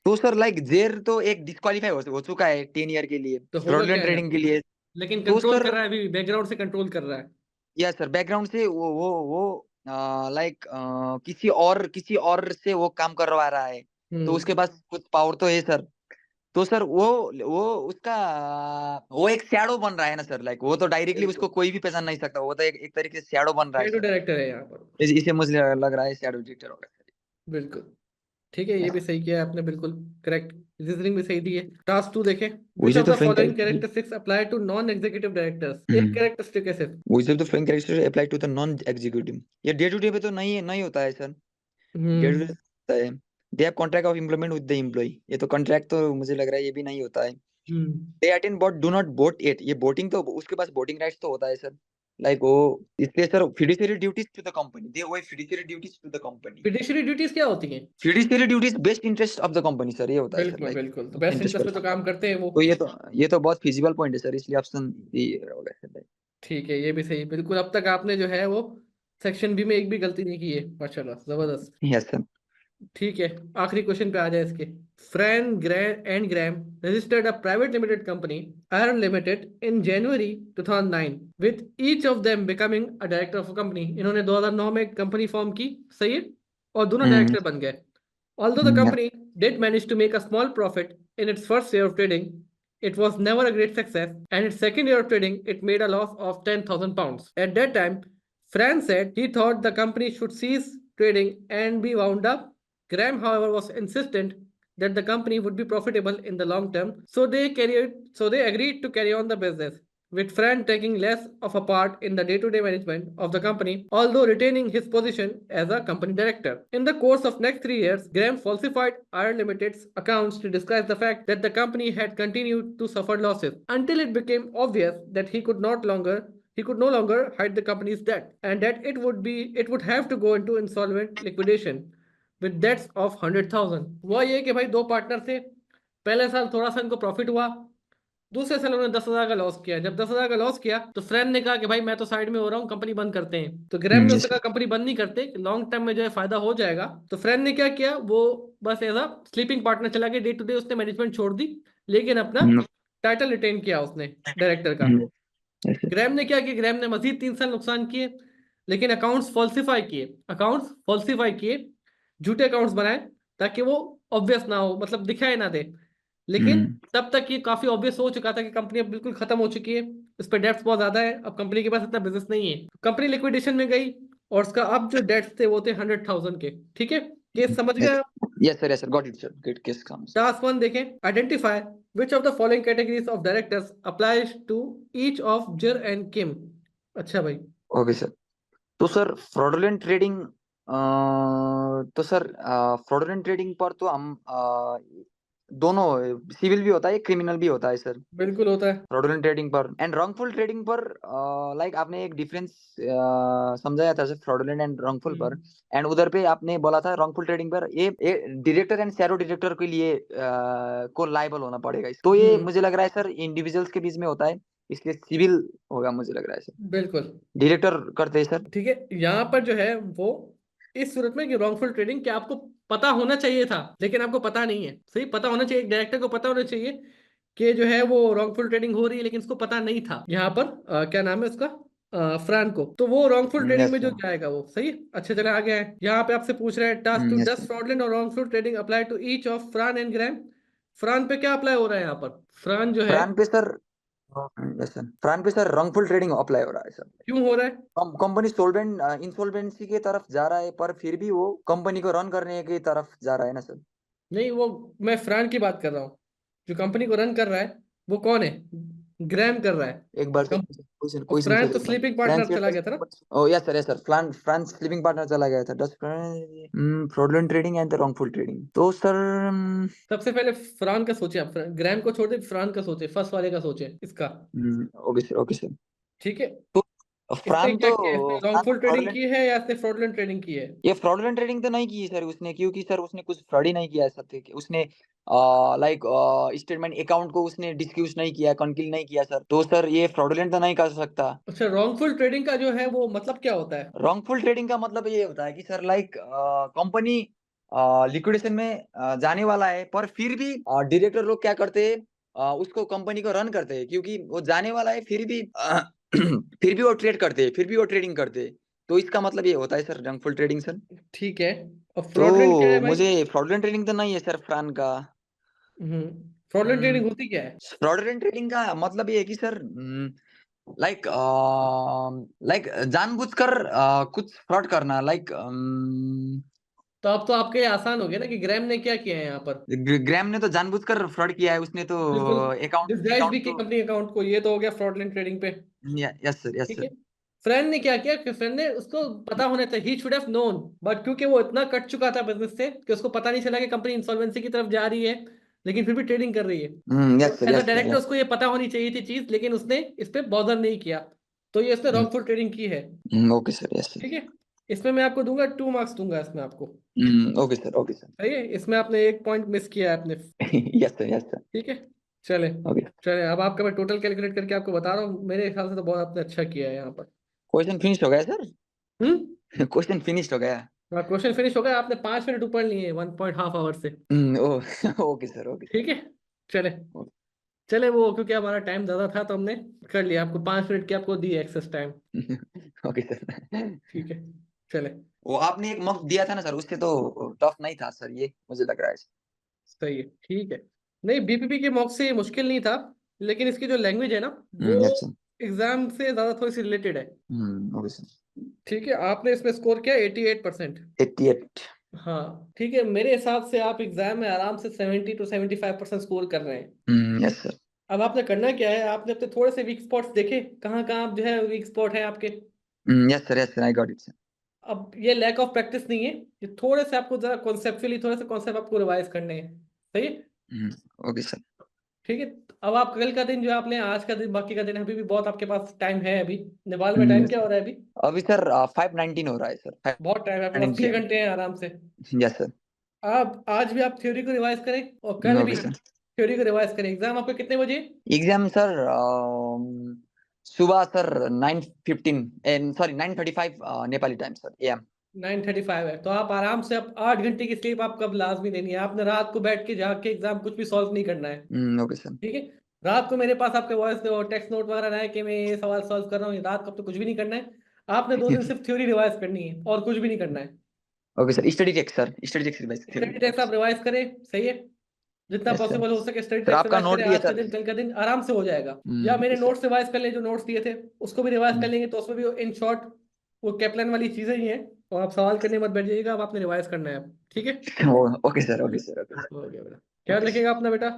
तो सर लाइक जेर तो एक डिस्क्वालीफाई हो चुका है 10 ईयर के लिए,
तो होगा
फ्रॉडुलेंट
क्या यहाँ?
ट्रेडिंग के लिए।
लेकिन
तो
कंट्रोल कर
सर
रहा है, अभी बैकग्राउंड से कंट्रोल कर रहा है।
यस सर, बैकग्राउंड से वो लाइक किसी और से वो काम करवा रहा है, तो उसके
हम्म।
पास कुछ पावर तो है सर। तो सर वो उसका वो एक शैडो बन रहा है ना सर, लाइक वो तो डायरेक्टली
बिल्कुल,
उसको कोई भी पहचान नहीं सकता, वो तो एक तरीके से शैडो बन रहा है
शेडो
सर।
डायरेक्टर है यहाँ पर।
इसे मुझे लग रहा है शैडो डिटेक्टर होगा
बिल्कुल, ठीक है, ये
सर।
भी सही किया है आपने, बिल्कुल करेक्ट, रीजनिंग भी सही दी है। टास्क 2 देखें। Which
Which
of
of the
the
following
following
characteristics?
Characteristics apply to non executive directors? एक
हम्म
कैरेक्टरिस्टिक है सिर्फ।
Which of the following characteristics apply to the non executive? ये डे टू डे पे तो नहीं होता है sir, day to day
hmm.
होता है। They have contract of employment with the employ, ये तो कॉन्ट्रैक्ट तो मुझे लग रहा है ये भी नहीं होता है।
Hmm.
They attend but do not vote it, ये वोटिंग तो उसके पास वोटिंग राइट्स तो होता है सर, लाइक वो इसलिए sir fiduciary duties to the company, they owe fiduciary duties to the company.
Fiduciary duties क्या होती हैं?
Fiduciary duties best interest of the company sir, ये होता है सर,
बिल्कुल
लाइक
बिल्कुल, तो
बेस्ट
बेस्ट
इंटरेस्ट
इंटरेस्ट में
ऑफ
तो
द
काम
कंपनी।
करते हैं वो।
तो ये तो बहुत फिजिबल पॉइंट है सर, इसलिए ऑप्शन ये होगा सर।
ठीक है, ये भी सही, बिल्कुल। अब तक आपने जो है वो सेक्शन बी में एक भी गलती नहीं की है, माशाल्लाह, जबरदस्त।
Yes sir.
ठीक है, आखिरी क्वेश्चन पे आ जाए इसके। Fran Graham and Graham registered a private limited company, iron limited, in January 2009, with each of them becoming a director of a company. इन्होंने 2009 में एक कंपनी फॉर्म की, सही है, और दोनों
हम्म
डायरेक्टर बन गए। Although the
yes,
company did manage to make a small profit in its first year of trading, it was never a great success, and its second year of trading, it made a loss of £10,000. At that time, Fran said he thought the company should cease trading and be wound up. Graham, however, was insistent that the company would be profitable in the long term, so they agreed to carry on the business, with Fran taking less of a part in the day-to-day management of the company, although retaining his position as a company director. In the course of next 3 years, Graham falsified Iron Limited's accounts to disguise the fact that the company had continued to suffer losses, until it became obvious that he could no longer hide the company's debt, and that it would have to go into insolvent liquidation with debts of 100,000। हुआ ये कि भाई दो partner थे, पहले साल थोड़ा सा इनको प्रॉफिट हुआ, दूसरे साल उन्होंने 10,000 का लॉस किया। जब 10,000 का लॉस किया तो फ्रेंड ने कहा कि भाई मैं तो साइड में हो रहा हूँ, कंपनी बंद करते हैं। तो ग्रैम ने
yes
उससे कहा
sir.
कंपनी बंद नहीं करते, लॉन्ग टर्म में जो है फायदा हो जाएगा। तो फ्रेंड ने क्या किया, वो बस एज अ स्लीपिंग पार्टनर चला गया, डे टू डे उसने मैनेजमेंट छोड़ दी, लेकिन अपना
हम्म,
टाइटल रिटेन किया उसने डायरेक्टर का।
हम्म, yes sir.
ग्रैम ने क्या किया, ग्रैम ने मजीद 3 साल नुकसान किए, लेकिन अकाउंट्स फॉल्सिफाई किए, झूठे अकाउंट्स बनाए, ताकि वो ऑब्वियस ना हो, मतलब दिखाई ना दे। लेकिन
हम्म,
तब तक ये काफी ऑब्वियस हो चुका था कि कंपनी अब बिल्कुल खत्म हो चुकी है, इस पर डेट्स बहुत ज्यादा है, अब कंपनी के पास इतना बिजनेस नहीं है। कंपनी लिक्विडेशन में गई, और उसका अब जो डेट्स थे वो थे 100,000 के। ठीक है, केस समझ
yes
गए?
yes sir, got it sir, good case comes.
Task 1 देखें। Identify which of the following categories of directors applies to each of Jir and Kim. अच्छा भाई।
Okay sir. तो सर फ्रॉडुलेंट ट्रेडिंग, तो sir fraudulent trading पर तो हम दोनों, civil भी होता है क्रिमिनल भी होता है सर,
बिल्कुल होता है।
फ्रॉडुलेंट ट्रेडिंग पर एंड रॉन्गफुल ट्रेडिंग पर। लाइक आपने एक डिफरेंस समझाया था सर, फ्रॉडुलेंट एंड रॉन्गफुल पर,
हम्म।
एंड उधर पे आपने बोला था रॉन्गफुल ट्रेडिंग पर ये डायरेक्टर एंड शैडो डायरेक्टर के लिए को लायबल होना पड़ेगा तो ये
हम्म।
मुझे लग रहा है सर इंडिविजुअल्स के बीच में होता है, इसलिए सिविल होगा मुझे लग रहा है सर,
बिल्कुल।
डायरेक्टर करते हैं सर।
ठीक है, यहाँ पर जो है वो इस सूरत में कि रॉन्गफुल ट्रेडिंग, क्या आपको पता होना चाहिए था लेकिन आपको पता नहीं है, सही, पता होना चाहिए, एक डायरेक्टर को पता होना चाहिए कि जो है वो रॉन्गफुल ट्रेडिंग हो रही है, लेकिन उसको पता नहीं था। यहाँ पर क्या नाम है उसका, फ्रान को, तो वो रॉन्गफुल ट्रेडिंग
यस
में जो
सर।
जाएगा वो सही है। अच्छा चला, आ गया है। यहाँ पे आपसे पूछ रहे हैं task two,
yes
does
sir.
Fraudulent और wrongful trading apply to each of Fran and Graham. Fran पे क्या अप्लाई हो रहा है यहाँ पर? फ्रान जो है,
फ्रांस पे सर, यस सर, फ्रांस पे सर रॉन्गफुल ट्रेडिंग अप्लाई हो रहा है सर।
क्यों हो रहा है?
कंपनी सोल्वेंट इंसॉल्वेंसी की तरफ जा रहा है, पर फिर भी वो कंपनी को रन करने की तरफ जा रहा है ना सर।
नहीं, वो मैं फ्रान की बात कर रहा हूँ, जो कंपनी को रन कर रहा है वो कौन है? ग्रैम कर रहा है।
एक बार
कम,
क्वेश्चन
और
क्वेश्चन
फ्रांस
सर
तो
एक बार।
स्लीपिंग
फ्रांस
पार्टनर चला गया था ना।
Oh yes sir, yes sir, Fran's sleeping partner चला गया था। Does fraudulent trading and the wrongful trading. तो सर
सबसे पहले फ्रांस का सोचे आप, ग्रैम को छोड़ दे, फ्रांस का सोचे, फर्स्ट वाले का सोचे इसका।
Okay sir, okay sir.
ठीक है।
तो
इसने
फ्रांस
क्या
तो
किया है, इसने
फ्रांस
रॉन्गफुल ट्रेडिंग
फ्रॉडलेंट,
की है या इसने फ्रॉडलेंट ट्रेडिंग की है?
ये फ्रॉडलेंट ट्रेडिंग तो नहीं की सर उसने, क्योंकि सर उसने कुछ फ्रॉड ही नहीं किया है सर। उसने लाइक स्टेटमेंट अकाउंट को उसने डिस्क्लोज नहीं किया, कंकील नहीं किया सर। तो सर ये फ्रॉडलेंट तो नहीं कर सकता।
अच्छा, रॉन्गफुल ट्रेडिंग का जो है वो मतलब क्या होता है?
रॉन्गफुल ट्रेडिंग का मतलब ये होता है कि सर लाइक कंपनी लिक्विडेशन में जाने वाला है, पर फिर भी डायरेक्टर लोग क्या करते हैं, उसको कंपनी को रन करते हैं, क्योंकि वो जाने वाला है फिर भी फिर भी वो ट्रेड करते हैं, फिर भी वो ट्रेडिंग करते हैं। तो इसका मतलब ये होता है सर रॉन्गफुल ट्रेडिंग सर।
ठीक है। और
तो
फ्रॉडलेंट क्या है भाई?
मुझे फ्रॉडलेंट ट्रेडिंग तो नहीं है सर फ्रान का।
फ्रॉडलेंट ट्रेडिंग होती क्या है?
फ्रॉडलेंट ट्रेडिंग का मतलब ये है कि सर लाइक लाइक जानबूझकर कुछ फ्रॉड करना, लाइक
तो अब तो आपके आसान हो गया ना कि ग्रैम ने क्या किया है यहाँ पर।
ग्रैम ने तो जानबूझकर फ्रॉड किया है, उसने तो
बिल्कुल,
अकाउंट
डिसगाइज भी
अकाउंट
की
को।
कंपनी अकाउंट को, ये तो हो गया फ्रॉडलेंट ट्रेडिंग पे।
यस सर, यस
ठीक
सर।
है। फ्रेंड ने क्या किया कि फ्रेंड ने, उसको पता होना चाहिए, he should have known, but क्योंकि वो इतना कट चुका था बिजनेस से कि उसको पता नहीं चला कि कंपनी इंसॉल्वेंसी की तरफ जा रही है, लेकिन फिर भी ट्रेडिंग कर रही है।
यस
तो
sir,
as a
yes
director
sir.
उसको ये पता होनी चाहिए थी चीज, लेकिन उसने इस पे बॉदर नहीं किया। तो ये उसने रॉन्गफुल ट्रेडिंग की है।
Okay sir, yes sir.
ठीक है। इसमें मैं आपको दूंगा 2 मार्क्स दूंगा इसमें आपको।
Okay sir, okay sir.
सही है, इसमें आपने एक पॉइंट मिस किया है आपने।
Yes sir, yes sir.
ठीक है। चले।
ओके।
चले, अब आपका मैं टोटल कैलकुलेट करके आपको बता रहा हूँ, मेरे ख्याल से तो बहुत आपने अच्छा किया है यहाँ पर।
क्वेश्चन फिनिश हो गया सर।
हम्म।
क्वेश्चन फिनिश हो गया।
क्वेश्चन फिनिश हो गया, आपने 5 मिनट ऊपर लिए 1.5 आवर से।
ओ ओके सर, ओके
ठीक है। चले।
सर।
चले, वो क्योंकि हमारा टाइम ज्यादा था तो हमने कर लिया, आपको 5 मिनट की आपको दी एक्सेस टाइम।
Okay sir.
ठीक है। चले।
वो आपने एक मग दिया था ना सर, उससे तो टफ नहीं था सर, ये मुझे लग रहा है।
सही है, ठीक है। नहीं, बीपीपी के मॉक से ये मुश्किल नहीं था, लेकिन इसकी जो लैंग्वेज है ना, वो
यस सर।
एग्जाम से ज्यादा थोड़ी सी रिलेटेड है।
Okay sir.
ठीक है, आपने इसमें स्कोर किया 88%।
88।
हाँ ठीक है, मेरे हिसाब से आप एग्जाम में आराम से 70 to 75% स्कोर कर रहे हैं।
Yes sir.
अब आपने करना क्या है, आपने अपने थोड़े से वीक स्पॉट्स देखे, कहाँ कहाँ आप जो है वीक स्पॉट है आपके।
Yes sir, yes sir, I got it sir.
अब ये लैक ऑफ प्रैक्टिस नहीं है, ये थोड़े से आपको जरा कॉन्सेप्चुअली थोड़े से कॉन्सेप्ट आपको रिवाइज करने हैं। सही है।
Okay sir.
ठीक है। अब आप कल का दिन जो है आप लें, आज का दिन, बाकी का दिन, अभी भी बहुत आपके पास टाइम है अभी। नेपाल में टाइम क्या हो रहा है अभी?
अभी सर 5:19 हो रहा है सर,
बहुत टाइम है आपके पास,
5:19
छह
PM।
घंटे हैं आराम से।
Yes sir.
आप आज भी आप थ्योरी को रिवाइज करें और कल
ओके
भी
सर।
थ्योरी को रिवाइज करें। एग्जाम आपका कितने बजे?
एग्जाम सर सुबह sir 9:15 and sorry 9:35 Nepali time sir, AM।
9:35 है, तो आप आराम से, अब 8 घंटे की स्लीप आप कब लाजमी देनी है, आपने रात को बैठ के जाके एग्जाम कुछ भी सॉल्व नहीं करना है।
Okay sir.
ठीक है। रात को मेरे पास आपके वॉइस टेक्स्ट नोट वगैरह ना है कि मैं ये सवाल सॉल्व कर रहा हूँ, रात को तो कुछ भी नहीं करना है। आपने 2 दिन सिर्फ थ्योरी रिवाइज करनी है और कुछ भी नहीं करना है।
Okay sir, study text sir, study text revise
study
theory.
Text आप रिवाइज करें। सही है। जितना
यस सर।
पॉसिबल हो सके स्टडी
सर
टेक्स्ट
आपका
रिवाइज
नोट
करें,
भी है
आज का
सर।
दिन कल का दिन आराम से हो जाएगा। या मेरे
ओके सर।
नोट्स रिवाइज कर ले, जो नोट्स दिए थे उसको भी रिवाइज कर लेंगे, तो उसमें भी इन शॉर्ट वो कैप्लन वाली चीजें ही हैं। और आप सवाल करने मत बैठ जाइएगा, अब आपने रिवाइज करना है अब। ठीक है।
Okay sir, okay sir, okay
हो
सर।
गया बेटा, ख्याल
ओके सर।
रखिएगा अपना बेटा।